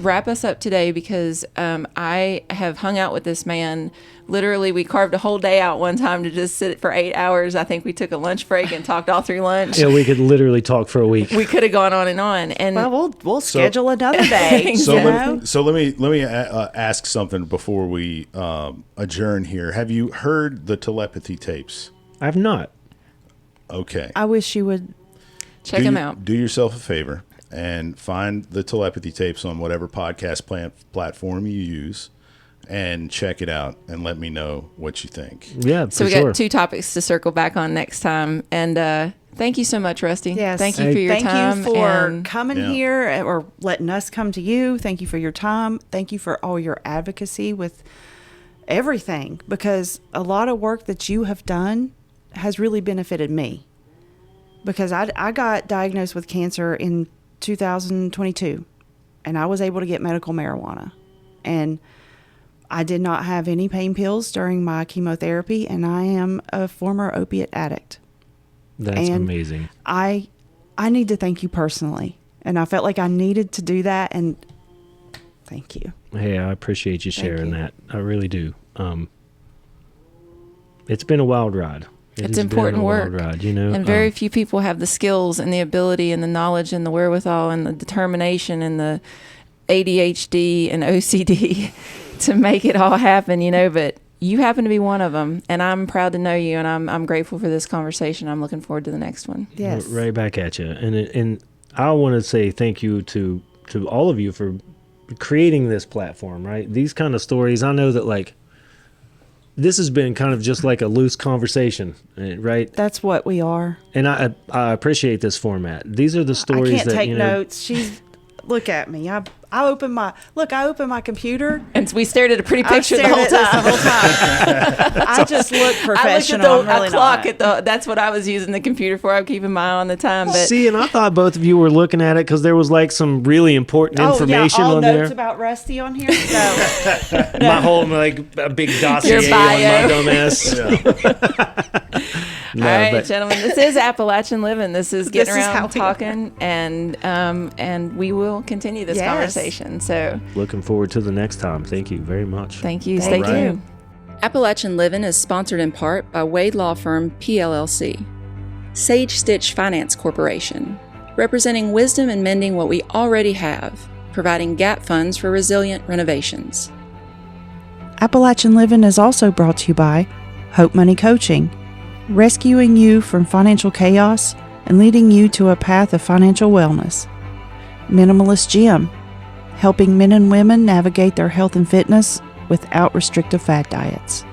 wrap us up today because I have hung out with this man. Literally, we carved a whole day out one time to just sit for 8 hours. I think we took a lunch break and talked all through lunch. Yeah, we could literally talk for a week. We could have gone on and on. And Well, we'll schedule another day. So you let, know? so let me ask something before we adjourn here. Have you heard the telepathy tapes? I've not. Okay. I wish you would. check him out. Do yourself a favor. and find the telepathy tapes on whatever podcast platform you use, and check it out and let me know what you think. Yeah, So we got 2 topics to circle back on next time. And thank you so much, Rusty. Yes. Thank you for your time. Thank you for and coming here or letting us come to you. Thank you for your time. Thank you for all your advocacy with everything, because a lot of work that you have done has really benefited me, because I got diagnosed with cancer in 2022 and I was able to get medical marijuana, and I did not have any pain pills during my chemotherapy, and I am a former opiate addict. That's amazing. I need to thank you personally, and I felt like I needed to do that, and thank you. Hey, I appreciate you sharing that. I really do. It's been a wild ride. It's important work, ride, you know, and very few people have the skills and the ability and the knowledge and the wherewithal and the determination and the ADHD and OCD to make it all happen, you know, but you happen to be one of them, and I'm proud to know you, and I'm grateful for this conversation. I'm looking forward to the next one. Yes. Right back at you. And I want to say thank you to all of you for creating this platform, right? These kind of stories, I know that, like, this has been kind of just like a loose conversation, right? That's what we are. And I appreciate this format. These are the stories I can't that, take you know, notes. Look at me. I opened my computer. And we stared at a pretty picture the I whole stared at time. this the whole time. I just look professional. I looked I'm at really the clock not. that's what I was using the computer for. I'm keeping my eye on the time. But see, and I thought both of you were looking at it because there was like some really important information all on notes there. about Rusty on here. So My whole like a big dossier Your on bio. my dumbass. all right, gentlemen, this is Appalachian Livin. This is getting This is how around we- talking, and we will continue this Yes. conversation. So Looking forward to the next time. Thank you very much. thank you. Thank Stay you. tuned. Appalachian Livin is sponsored in part by Wade Law Firm PLLC, Sage Stitch Finance Corporation, representing wisdom and mending what we already have, providing gap funds for resilient renovations. Appalachian Livin is also brought to you by Hope Money Coaching, rescuing you from financial chaos and leading you to a path of financial wellness. Minimalist Gym, helping men and women navigate their health and fitness without restrictive fad diets.